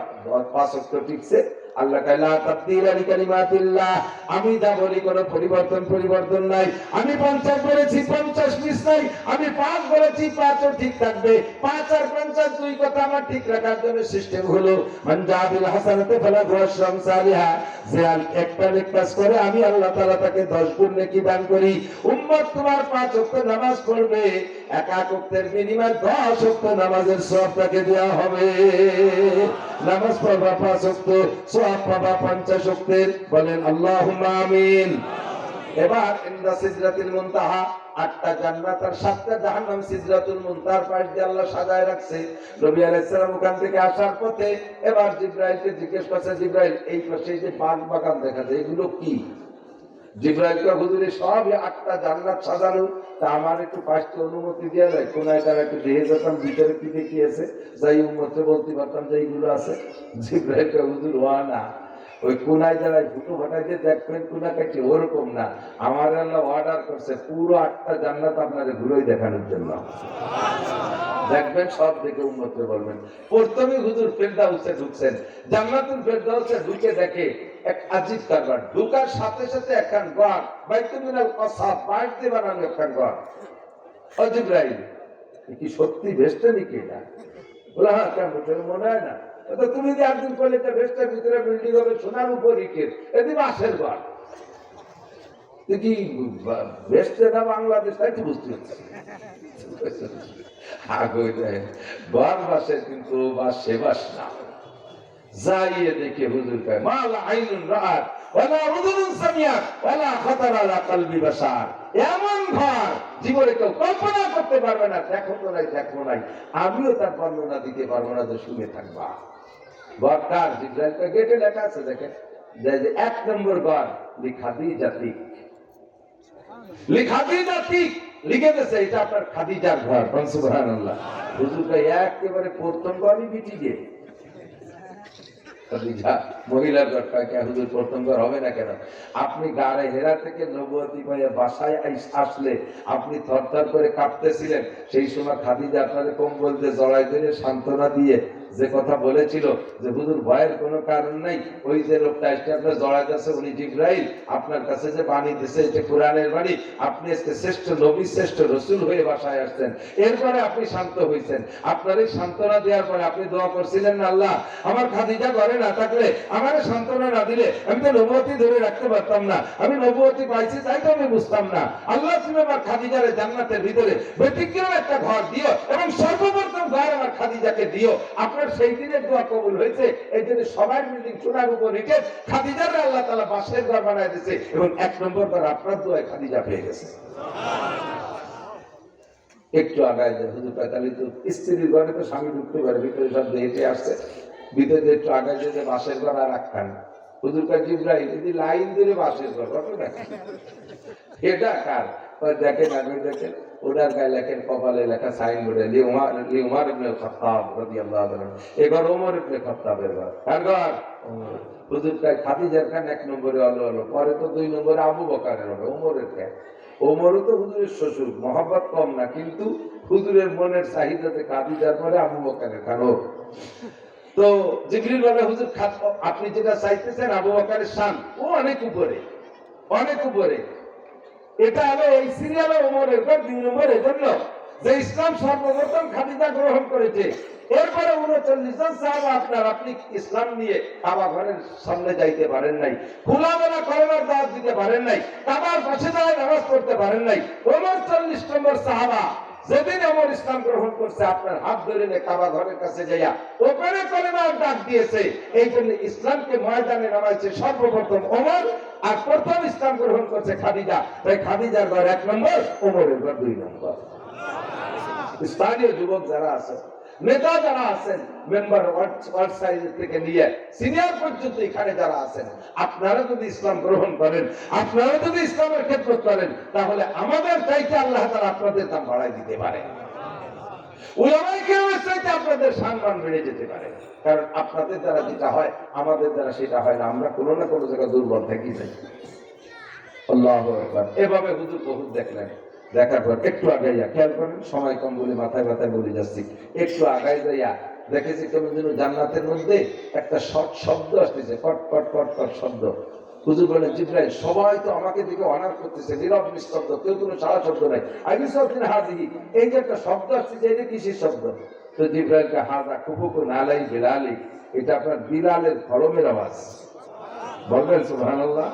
5 ওয়াক্ত টিকছে। আল্লাহ কাইলা তাবদীলা লিকালিমাতিল্লাহ, আমি যা বলি কোনো পরিবর্তন নাই। আমি 50 বলেছি 50 মিস নাই, আমি 5 বলেছি 5 ও ঠিক থাকবে। 5 আর 50 দুই কথা আমার ঠিক রাখার জন্য সিস্টেম হলো মান জাবিল হাসানাতে ফালাহু আশরাম সালিহা, যে একটা নেক কাজ করে আমি আল্লাহ তাআলা তাকে 10 গুণ নেকি দান করি। উম্মত তোমার 5 ওয়াক্ত নামাজ পড়বে, এক ওয়াক্তের বিনিময়ে 10 ওয়াক্ত নামাজের সওয়াব তাকে দেওয়া হবে। নামাজ পড়বা 5 ওয়াক্ত, সওয়াব পাবা 50 ওয়াক্তের। বলেন আল্লাহুম্মা আমিন। এবার ইনদা সিদরাতুল মুনতাহা, 8টা জান্নাত আর 7টা জাহান্নাম সিদরাতুল মুনতাহার পাশ দিয়ে আল্লাহ সাজায় রাখছে। নবী আলাইহিস সালাম ওখান থেকে আসার পথে এবার জিবরাইলকে জিজ্ঞেস করছে, জিবরাইল এই পাশে যে বাগ বাগান দেখা যায় এগুলো কি? জিবরাইল কয় হুজুরে সবই 8টা জান্নাত সাজানো, তা আমার একটু পাশে অনুমতি দেওয়া যায়, কোনায় তারা একটু দেখে যেতাম ভিতরে কি দেখি আছে, যাই উম্মতকে বলতে পারতাম যে এইগুলো আছে। জিবরাইল কয় হুজুর ওয়া না, ওই কোনায় যারা ফুটো ফাটাইতে দেখবেন কোনা কাছে, ওরকম না। আমার আল্লাহ অর্ডার করছে পুরো 8টা জান্নাত আপনাদের ঘুরেই দেখানোর জন্য। দেখবেন সব দেখে উম্মতকে বলবেন। প্রথমে হুজুর ফেরদাউসে ঢুকছেন, জান্নাতুল ফেরদাউসে ঢুকে দেখে এক আজীব কারবার। ঢুকার সাথে সাথে একখান ঘর, বাইতুল মিনাল কসাব, বাইর দিয়ে বানানো একখান ঘর। ও জিবরাইল, কি সত্যি ভেস্টে নাকি এটা? বলে হ্যাঁ, কেন মনে হয় না? তো তুমি যে একদিন করলে একটা ভেস্টের ভিতরে বিল্ডিং হবে সোনার উপর ইটের, এদি বাঁশের ঘর। কি ভেস্টে না বাংলাদেশ, তাই তো বুঝতে পারছি। ঘর বাসের কিন্তু বাসে বাস না। যাইয়ে দেখে হুজুর কয় মালা আইনুন রাআত ওয়ালা উযুনুন সামিআত ওয়ালা খাতারা আলা কলবি বাশার, এমন ঘর জীবনে কেউ কল্পনা করতে পারবে না। দেখো তো নাই, দেখো নাই, আমিও তার বর্ণনা দিতে পারবো না, যে শুনে থাকবা। ঘরটার জিবরাইল কয় গেটে লেখা আছে, দেখেন যে 1 নম্বর ঘর লিখাদিজাতিক, লিখাদিজাতিক লিখে দিয়েছে, এটা আপনার খাদিজার ঘর। সুবহানাল্লাহ। হুজুর কয় একেবারে প্রথম ঘরই বিটি যে মহিলার ঘরটা কে হুজুর প্রথম ঘর হবে না কেন? আপনি গাড়ে হেরা থেকে নবুয়তি পাইয়া বাসায় আসলে আপনি থরথর করে কাঁপতেছিলেন, সেই সময় খাদিজা আপনাদের কম্বল দিয়ে জড়াই ধরে সান্ত্বনা দিয়ে যে কথা বলেছিল যে হুজুর ভয়ের কোনো কারণ নাই, ওই যে লোকটা এসে আপনার জড়াই যাচ্ছে উনি জিবরাইল, আপনার কাছে যে বাণী দিছে এটা কোরআনের বাণী, আপনি আজকে শ্রেষ্ঠ নবী শ্রেষ্ঠ রসুল হয়ে বাসায় আসছেন। এরপরে আপনি শান্ত হয়েছেন। আপনার এই সান্ত্বনা দেওয়ার পরে আপনি দোয়া করছিলেন না, আল্লাহ আমার খাদিজা ঘরে না থাকলে, আমার সান্ত্বনা না দিলে আমি তো নবুয়তি ধরে রাখতে পারতাম না, আমি নবুয়তি পাইছি তাই তো আমি বুঝতাম না। আল্লাহ তুমি আমার খাদিজারে জান্নাতের ভিতরে ব্যতিক্রম একটা ঘর দিও, এবং সর্বপ্রথম ঘর আমার খাদিজাকে দিও। আপনার সেই দিনের দোয়া কবুল হয়েছে, এই জন্য সবাই বিল্ডিং সোনার উপর রেখে খাদিজারে আল্লাহ তাআলা বাসের ঘর বানায় দিয়েছে, এবং 1 নম্বর ঘর আপনার দোয়ায় খাদিজা পেয়ে গেছে। একটু আগায় যায় হুজুর তাহলে তো স্ত্রীর ঘরে তো স্বামী ঢুকতে পারে, ভিতরে সব হেঁটে আসছে, ভিতরে একটু আগায় যেতে বাসের ঘর আর একখান। হুজুর কয় জিবরাইল যদি লাইন ধরে বাসের ঘর কত নাকি এটা কার? দেখেন আগে দেখেন ওনার গায়ে লেখেন, কপালে লেখা সাইনবোর্ডে উমর ইবনে খাত্তাব রাদিয়াল্লাহু আনহু, এবার ওমর ইবনে খাত্তাবের ঘর। কার ঘর? হুজুর কয় খাদিজার খান 1 নম্বরে হলো, পরে তো 2 নম্বরে আবু বকরের হবে, ওমরের খান। ওমরও তো হুজুরের শ্বশুর, মহব্বত কম না, কিন্তু হুজুরের মনের চাহিদাতে খাদিজার পরে আবু বকরের খান। তো জিবরিল বলে হুজুর আপনি যেটা চাইতেছেন আবু বকরের শান ও অনেক উপরে, অনেক উপরে। এটা হলো এই সিরিয়ালে ওমরের পর 2 নম্বর, এজন্য যে ইসলাম সর্বপ্রথম খাদিজা গ্রহণ করেছে। এরপরে 39 জন সাহাবা আপনি ইসলাম নিয়ে কাবা ঘরের সামনে যাইতে পারেন নাই, খোলামেলা কলেমার দাওয়াত দিতে পারেন নাই, কাবার পাশে দাঁড়িয়ে নামাজ পড়তে পারেন নাই। ওমর 40 নম্বর সাহাবা যেদিন ওমর ইসলাম গ্রহণ করছে আপনার হাত ধরে নিয়ে কাবা ঘরের কাছে যাইয়া ওপরে কলেমার ডাক দিয়েছে। এই জন্য ইসলামকে ময়দানে নামাইছে সর্বপ্রথম ওমর, আর প্রথম ইসলাম গ্রহণ করছে খাদিজা। তাই খাদিজার ঘর 1 নম্বর, ওমরের ঘর 2 নম্বর। স্থানীয় যুবক যারা আছেন, নেতা যারা আছেন, মেম্বার ওয়ার্ড সাইজ থেকে নিয়ে সিনিয়র পর্যন্ত এখানে যারা আছেন, আপনারা যদি ইসলাম গ্রহণ করেন, আপনারা যদি ইসলামের খেদমত করেন, তাহলে আমাদের চাইতে আল্লাহ তাআলা আপনাদের দাম বাড়াই দিতে পারে। উলামায়ে কেরামের চাইতে আপনাদের সম্মান বেড়ে যেতে পারে। কারণ আপনাদের দ্বারা যেটা হয় আমাদের দ্বারা সেটা হয় না। আমরা কোনো না কোনো জায়গায় দুর্বল থাকি যাই। আল্লাহু আকবার। এভাবে হুজুর বহুত দেখলেন। দেখার পর একটু আগাইয়া, খেয়াল করেন সময় কম বলে মাথায় মাথায় বলে যাচ্ছি, একটু আগাই যাইয়া দেখেছি কেমন যেন জান্নাতের মধ্যে একটা শব্দ আসতেছে, পট পট পট পট শব্দ। হুজুর বলেন জিবরাইল সবাই তো আমাকে দিকে অনার করতেছে, নীরব নিস্তব্ধ, কেউ কোনো সারা শব্দ নাই। আইসিন হাজিহি, এই যে একটা শব্দ আসছে, এটা কিসের শব্দ? তো জিবরাইলকে হাজা কুকুকু নালাই বিলালি, এটা আপনার বিলালের কলমের আওয়াজ। বলবেন সুবহানাল্লাহ।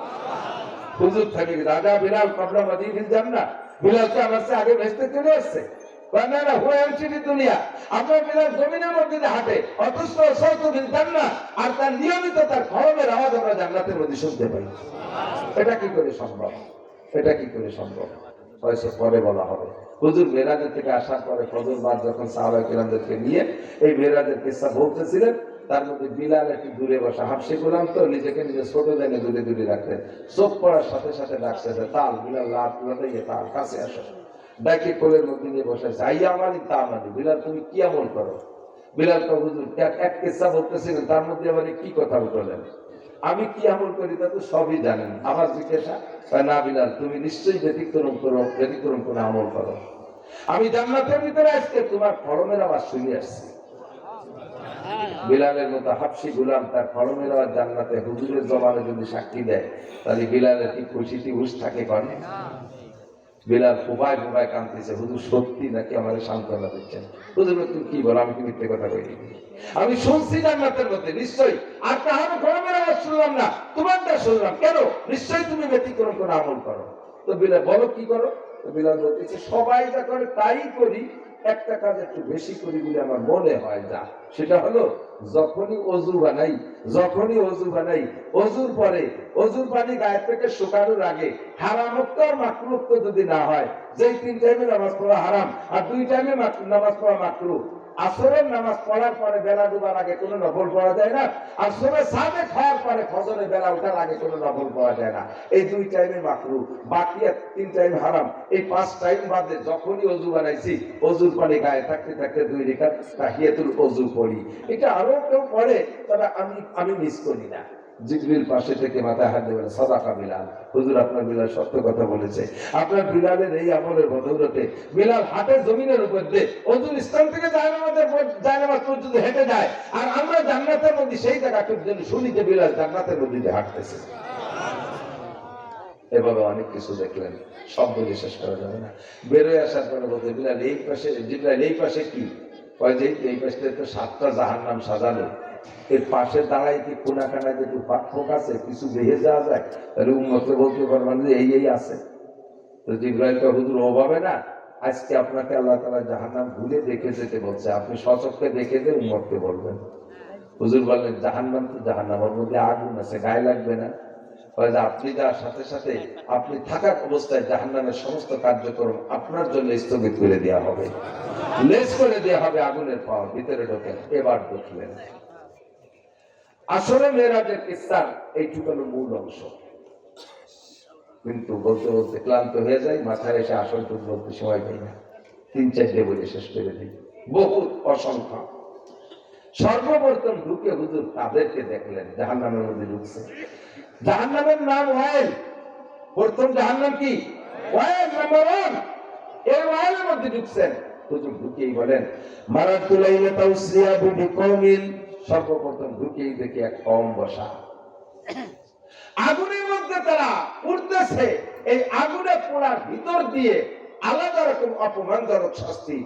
হুজুর থাকি রাজা বিলাল কবলা মাদিফিল জান্নাহ, বিলালকে আমার চেয়ে আগে ভেস্তে চলে আসছে। বানানা হুয়ামশির দুনিয়া, আপনার বিলাল জমিনের মধ্যে হাঁটে, অথচ সৌতুবিল জান্নাহ, আর তার নিয়মিত তার কলমের আওয়াজ আমরা জান্নাতের মধ্যে শুনতে পাই। এটা কি করে সম্ভব? এটা কি করে সম্ভব? হয়তো পরে বলা হবে। হুজুর মেরাজের থেকে আসার পরে ফজর বাদ যখন সাহাবায়ে কেরামদেরকে নিয়ে এই মেরাজের কিসসা বলতেছিলেন, তার মধ্যে বিলাল একটু দূরে বসা, হাফসি গোলাম তো নিজেকে নিজে ছোট জায়গায় দূরে দূরে রাখতেন। চোখ পড়ার সাথে সাথে ডাকছে যে তাল, বিলাল লাত লাগাইয়ে তাল কাছে আসো। ডাকে কোলের মধ্যে নিয়ে বসেছে, আইয়া আমানি তা আমানি, বিলাল তুমি কি আমল করো? বিলাল তো হুজুর এক কিসসা বলতেছিলেন, তার মধ্যে আবার কি কথা উঠলেন? আমি কি আমল করি তা তো সবই জানেন। আমার জিজ্ঞাসা, না বিলাল তুমি নিশ্চয়ই ব্যতিক্রম করো, ব্যতিক্রম করে আমল করো। আমি জান্নাতের ভিতরে আজকে তোমার কলমের আওয়াজ শুনে আসছি। বিলালের মতো হাফসি গোলাম তার কলমের আওয়াজ জান্নাতে হুজুরের জমানে যদি সাক্ষী দেয়, তাহলে বিলালের কি খুশিতে হুশ থাকে করে? বিলাল ফুবাই ফুবাই কাঁদতেছে, হুজুর সত্যি নাকি আমাদের সান্ত্বনা দিচ্ছেন? হুজুর তুমি কি বলো, আমি কি মিথ্যে কথা বলি? আমি শুনছি জান্নাতের মধ্যে নিশ্চয়ই, আর কাহারও কলমের আওয়াজ শুনলাম না, তোমারটা শুনলাম। কেন? নিশ্চয়ই তুমি ব্যতিক্রম করে আমল করো। তো বিলাল বলো কি করো? তো বিলাল বলতেছে সবাই যা করে তাই করি, একটা কাজ একটু বেশি করি বলে আমার মনে হয়। যা সেটা হলো যখনই অজু বানাই অজুর পরে অজুর পানি গায়ে থেকে শুকানোর আগে হারামুক্ত আর মাকরুহ যদি না হয়, যেই 3 টাইমে নামাজ পড়া হারাম আর 2 টাইমে নামাজ পড়া মাকরুহ। আসরের নামাজ পড়ার পরে বেলা ডুবার আগে কোনো নফল পড়া যায় না, আর সুবহে সাদেক হওয়ার পরে ফজরের বেলা ওঠার আগে কোনো নফল পড়া যায় না। এই 2 টাইমে মাকরুহ, বাকি 3 টাইম হারাম। এই 5 টাইম বাদে যখনই অজু বানাইছি অজুর পানি গায়ে থাকতে থাকতে 2 রাকাত তাহিয়াতুল ওযু পড়ি। এটা আরো কেউ পড়ে, তবে আমি মিস করি না। জিবরিল পাশে থেকে মাথায় হাত দিয়ে বলে সাদাকা বিলাল, হুজুর আপনার বিলাল সত্য কথা বলেছে। আপনার বিলালের এই আমলের বদৌলতে বিলাল হাটের জমিনের উপর দিয়ে ওযুর স্থান থেকে জায়নামাজ পর্যন্ত হেঁটে যায়, আর আমরা জান্নাতের মধ্যে সেই জায়গাটার জন্য শুনি যে বিলাল জান্নাতের মধ্যে দিয়ে হাঁটতেছে। এভাবে অনেক কিছু দেখলেন, সব বলে শেষ করা যাবে না। বেরোয় আসার পরে বলতে বিলাল এই পাশে, জিবরাইল এই পাশে কি? কয় যে এই পাশে তো 7টা জাহান্নাম সাজানো, এর পাশে দাঁড়াই কি কোনা কানায় যে ফাঁক আছে, কিছু বেহে যাওয়া যায়, তাহলে উম্মতকে বলতে পারবেন যে এই আছে। তো জিবরাইল তো হুজুর ওভাবে না, আজকে আপনাকে আল্লাহ তাআলা জাহান্নাম ভুলে দেখে যেতে বলছে, আপনি সচক্ষে দেখে যে উম্মতকে বলবেন। হুজুর বললেন জাহান্নাম তো জাহান্নাম, ওর মধ্যে আগুন আছে, গায়ে লাগবে না? আপনি যার সাথে সাথে আপনি থাকার অবস্থায় জাহান্নামের সমস্ত কার্যক্রম আপনার জন্য স্থগিত করে দেওয়া হবে, লেস করে দেওয়া হবে আগুনের পাওয়ার। ভিতরে ঢোকেন। এবার ঢুকলেন। আসলে মেরাজের কিসসার এইটুকু হলো মূল অংশ, কিন্তু বলতে বলতে ক্লান্ত হয়ে যায়, মাথায় এসে আসলটুক বলতে সময় পাই না, 3-4টে বলে শেষ করে দিই, বহুত অসংখ্য। সর্বপ্রথম ঢুকে হুজুর তাদেরকে দেখলেন জাহান্নামের মধ্যে ঢুকছে। জাহান্নামের নাম ওয়াইল। প্রথম জাহান্নাম কি? ওয়াইল, নাম্বার 1। এই ওয়াইলের মধ্যে ঢুকছেন। হুজুর ঢুকেই বলেন মারাতুল লাইলাতা উসরিয়া বিকওমিন সর্বপ্রথম ঢুকেই দেখি এক কম বসা, আগুনের মধ্যে তারা উঠতেছে। এই আগুনে পোড়ার ভিতর দিয়ে আলাদা রকম অপমানজনক শাস্তি,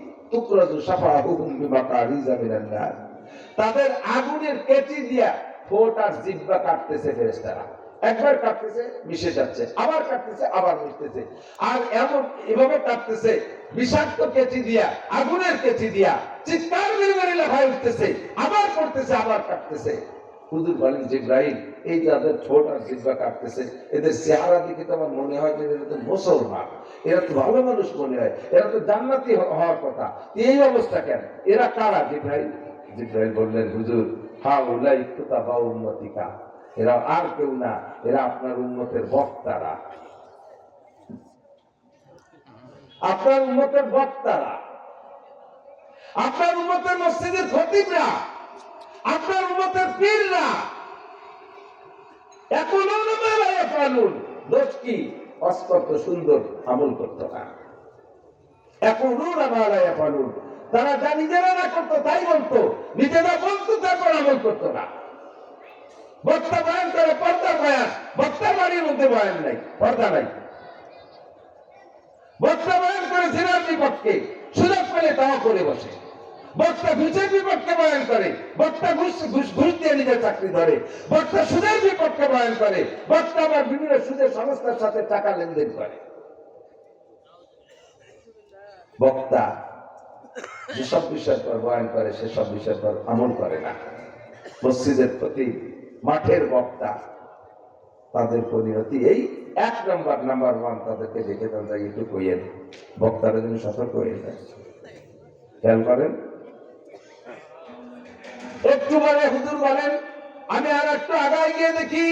তাদের আগুনের কেচি দিয়া ঠোঁট আর জিহ্বা কাটতেছে ফেরেশতারা। একবার কাটতেছে মিশে যাচ্ছে, আবার কাটতেছে আবার মিশতেছে, আর এভাবে কাটতেছে বিষাক্ত কেচি দিয়া, আগুনের কেচি দিয়া, চিৎকার করে লাফায় উঠতেছে, আবার করতেছে আবার কাটতেছে। হুজুর বলেন জিবরাইল, এই যাদের ঠোঁট আর জিহ্বা কাটতেছে, এদের চেহারা দেখে তো আমার মনে হয় যে এরা তো মুসলমান, এরা তো ভালো মানুষ মনে হয়, এরা তো জান্নাতি হওয়ার কথা, এই অবস্থা কেন? এরা কারা জিবরাইল? জিবরাইল বললেন, হুজুর হাউলাই কুতাবা উম্মতিকা, এরা আর কেউ না, এরা আপনার উম্মতের বক্তারা, আপনার উম্মতের বক্তারা, আপনার উম্মতের মসজিদের খতিবরা, আপনার উম্মতের পীররা। এখন দোষ কি? অস্পষ্ট সুন্দর আমল করতো না। এখন তারা যা নিজেরা না করতো তাই বলতো, নিজেরা বলতো তারপর আমল করতো না। বক্তা বয়ান করে পর্দা বয়ান, বক্তার বাড়ির মধ্যে বয়ান নাই, পর্দা নাই। বক্তা বয়ান করে জিনার বিপক্ষে, সুযোগ পেলে তাও করে বসে। বক্তা ঘুষের বিপক্ষে বয়ান করে, বক্তা ঘুষ দিয়ে নিজের চাকরি ধরে। বক্তা সুদের বিপক্ষে বয়ান করে, বক্তা আবার বিভিন্ন সুদের সংস্থার সাথে টাকা লেনদেন করে। বক্তা যেসব বিষয়ের পর বয়ান করে সেসব বিষয়ের পর আমল করে না। মসজিদের প্রতি মাঠের বক্তা, তাদের পরিণতি এই এক নাম্বার ওয়ান, তাদেরকে দেখে তাদের একটু কইয়েন, বক্তারা যেন সতর্ক হয়ে যায়। খেয়াল করেন। একটু পরে হুজুর বলেন, আমি আর একটু আগায় গিয়ে দেখি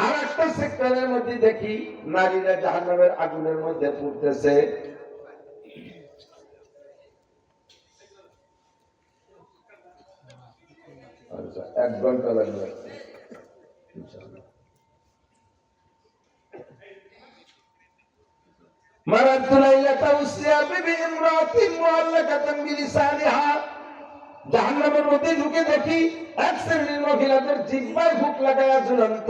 আর একটা সেক্টরের মধ্যে দেখি নারীরা জাহান্নামের আগুনের মধ্যে পড়তেছে। আচ্ছা, 1 ঘন্টা লাগবে। জাহান্নামের মধ্যে ঢুকে দেখি এক শ্রেণীর মহিলাদের জিহ্বায় হুক লাগাইয়া ঝুলন্ত,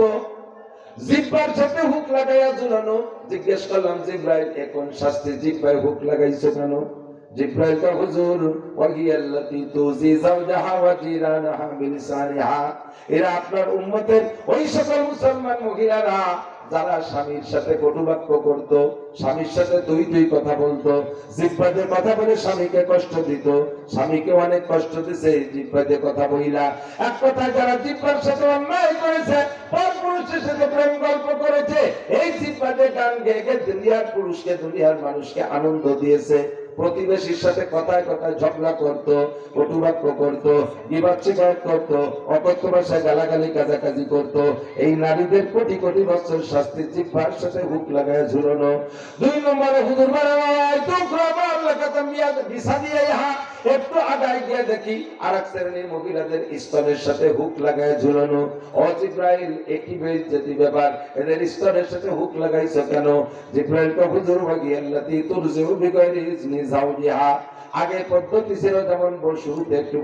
জিহ্বার সাথে হুক লাগাইয়া ঝুলানো। জিজ্ঞেস করলাম, জিবরাইল এখন শাস্তি জিহ্বায় হুক লাগাইছো কেন? জিবরাইল কা হুজুর ওয়াহিয়াল্লাতী তুজি যাওজাহা ওয়া জিরানাহা বিলিসানিহা, এরা আপনার উম্মতের ওই সকল মুসলমান মহিলারা যারা স্বামীর সাথে কটুবাক্য করত, স্বামীর সাথে তুই কথা বলতো, জিহ্বাতে কথা বলে স্বামীকে কষ্ট দিত, স্বামীকে অনেক কষ্ট দিছে জিহ্বাতে কথা বইলা। এক কথায় যারা জিহ্বার সাথে অন্যায় করেছে, পরপুরুষের সাথে প্রেম গল্প করেছে, এই জিহ্বাতে গান গেয়ে গেয়ে দুনিয়ার পুরুষকে, দুনিয়ার মানুষকে আনন্দ দিয়েছে, প্রতিবেশীর সাথে কথায় কথায় ঝগড়া করত, কটুবাক্য করত, গীবত শিকায়ত করত, অকথ্য ভাষায় গালাগালি কাজাকাজি করত, এই নারীদের কোটি কোটি বছর শাস্তি জিহ্বার সাথে হুক লাগায় ঝুলানো। 2 নম্বরে হুজুর বলে, একটু আগায় গিয়ে দেখি আরেক শ্রেণীর মহিলাদের স্তনের সাথে হুক লাগায় ঝুলানো। ও জিবরাইল, একই বেইজ্জতি ব্যাপার, এদের স্তনের সাথে হুক লাগাইছো কেন? জিবরাইল কা হুজুর ওয়াহিয়াল্লাতী তুরজিউ বিগাইরি ইজনি যাওজিহা, আগে পদ্ধতি ছিল যেমন শুরুতে একটু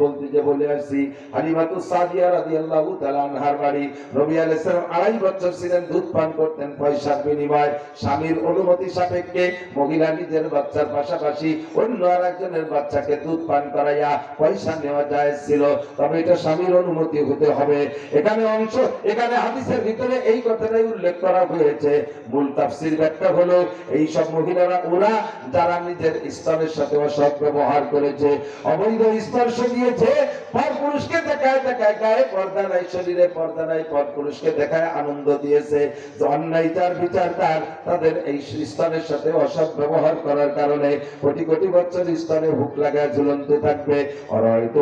বলে আসছি, হালিমাতুস সাদিয়া রাদিয়াল্লাহু তাআলা আনহার বাড়ি, নবী আলাইহিস সালাম 2.5 বছর ছিলেন, দুধ পান করতেন পয়সার বিনিময়ে, স্বামীর অনুমতি সাপেক্ষে। মহিলা নিজের বাচ্চার পাশাপাশি অন্য আরেকজনের বাচ্চাকে দুধ পান করাইয়া পয়সা নেওয়া জায়েজ ছিল, তবে এটা স্বামীর অনুমতি হতে হবে। এখানে হাদিসের ভিতরে এই কথাটাই উল্লেখ করা হয়েছে। মূল তাফসীর ব্যাখ্যা হলো, এই সব মহিলারা ওরা যারা নিজের স্তনের সাথে অসৎ ব্যবহার করেছে, অবৈধ স্পর্শ দিয়েছে, পরপুরুষকে দেখায় গায়ে পর্দা নাই, শরীরে পর্দা নাই, পরপুরুষকে দেখায় আনন্দ দিয়েছে, অন্যায় তার বিচার তাদের এই স্তনের সাথে অসৎ ব্যবহার করার কারণে কোটি কোটি বছর স্তনে হুক লাগায় ঝুলন্ত থাকবে। আর হয়তো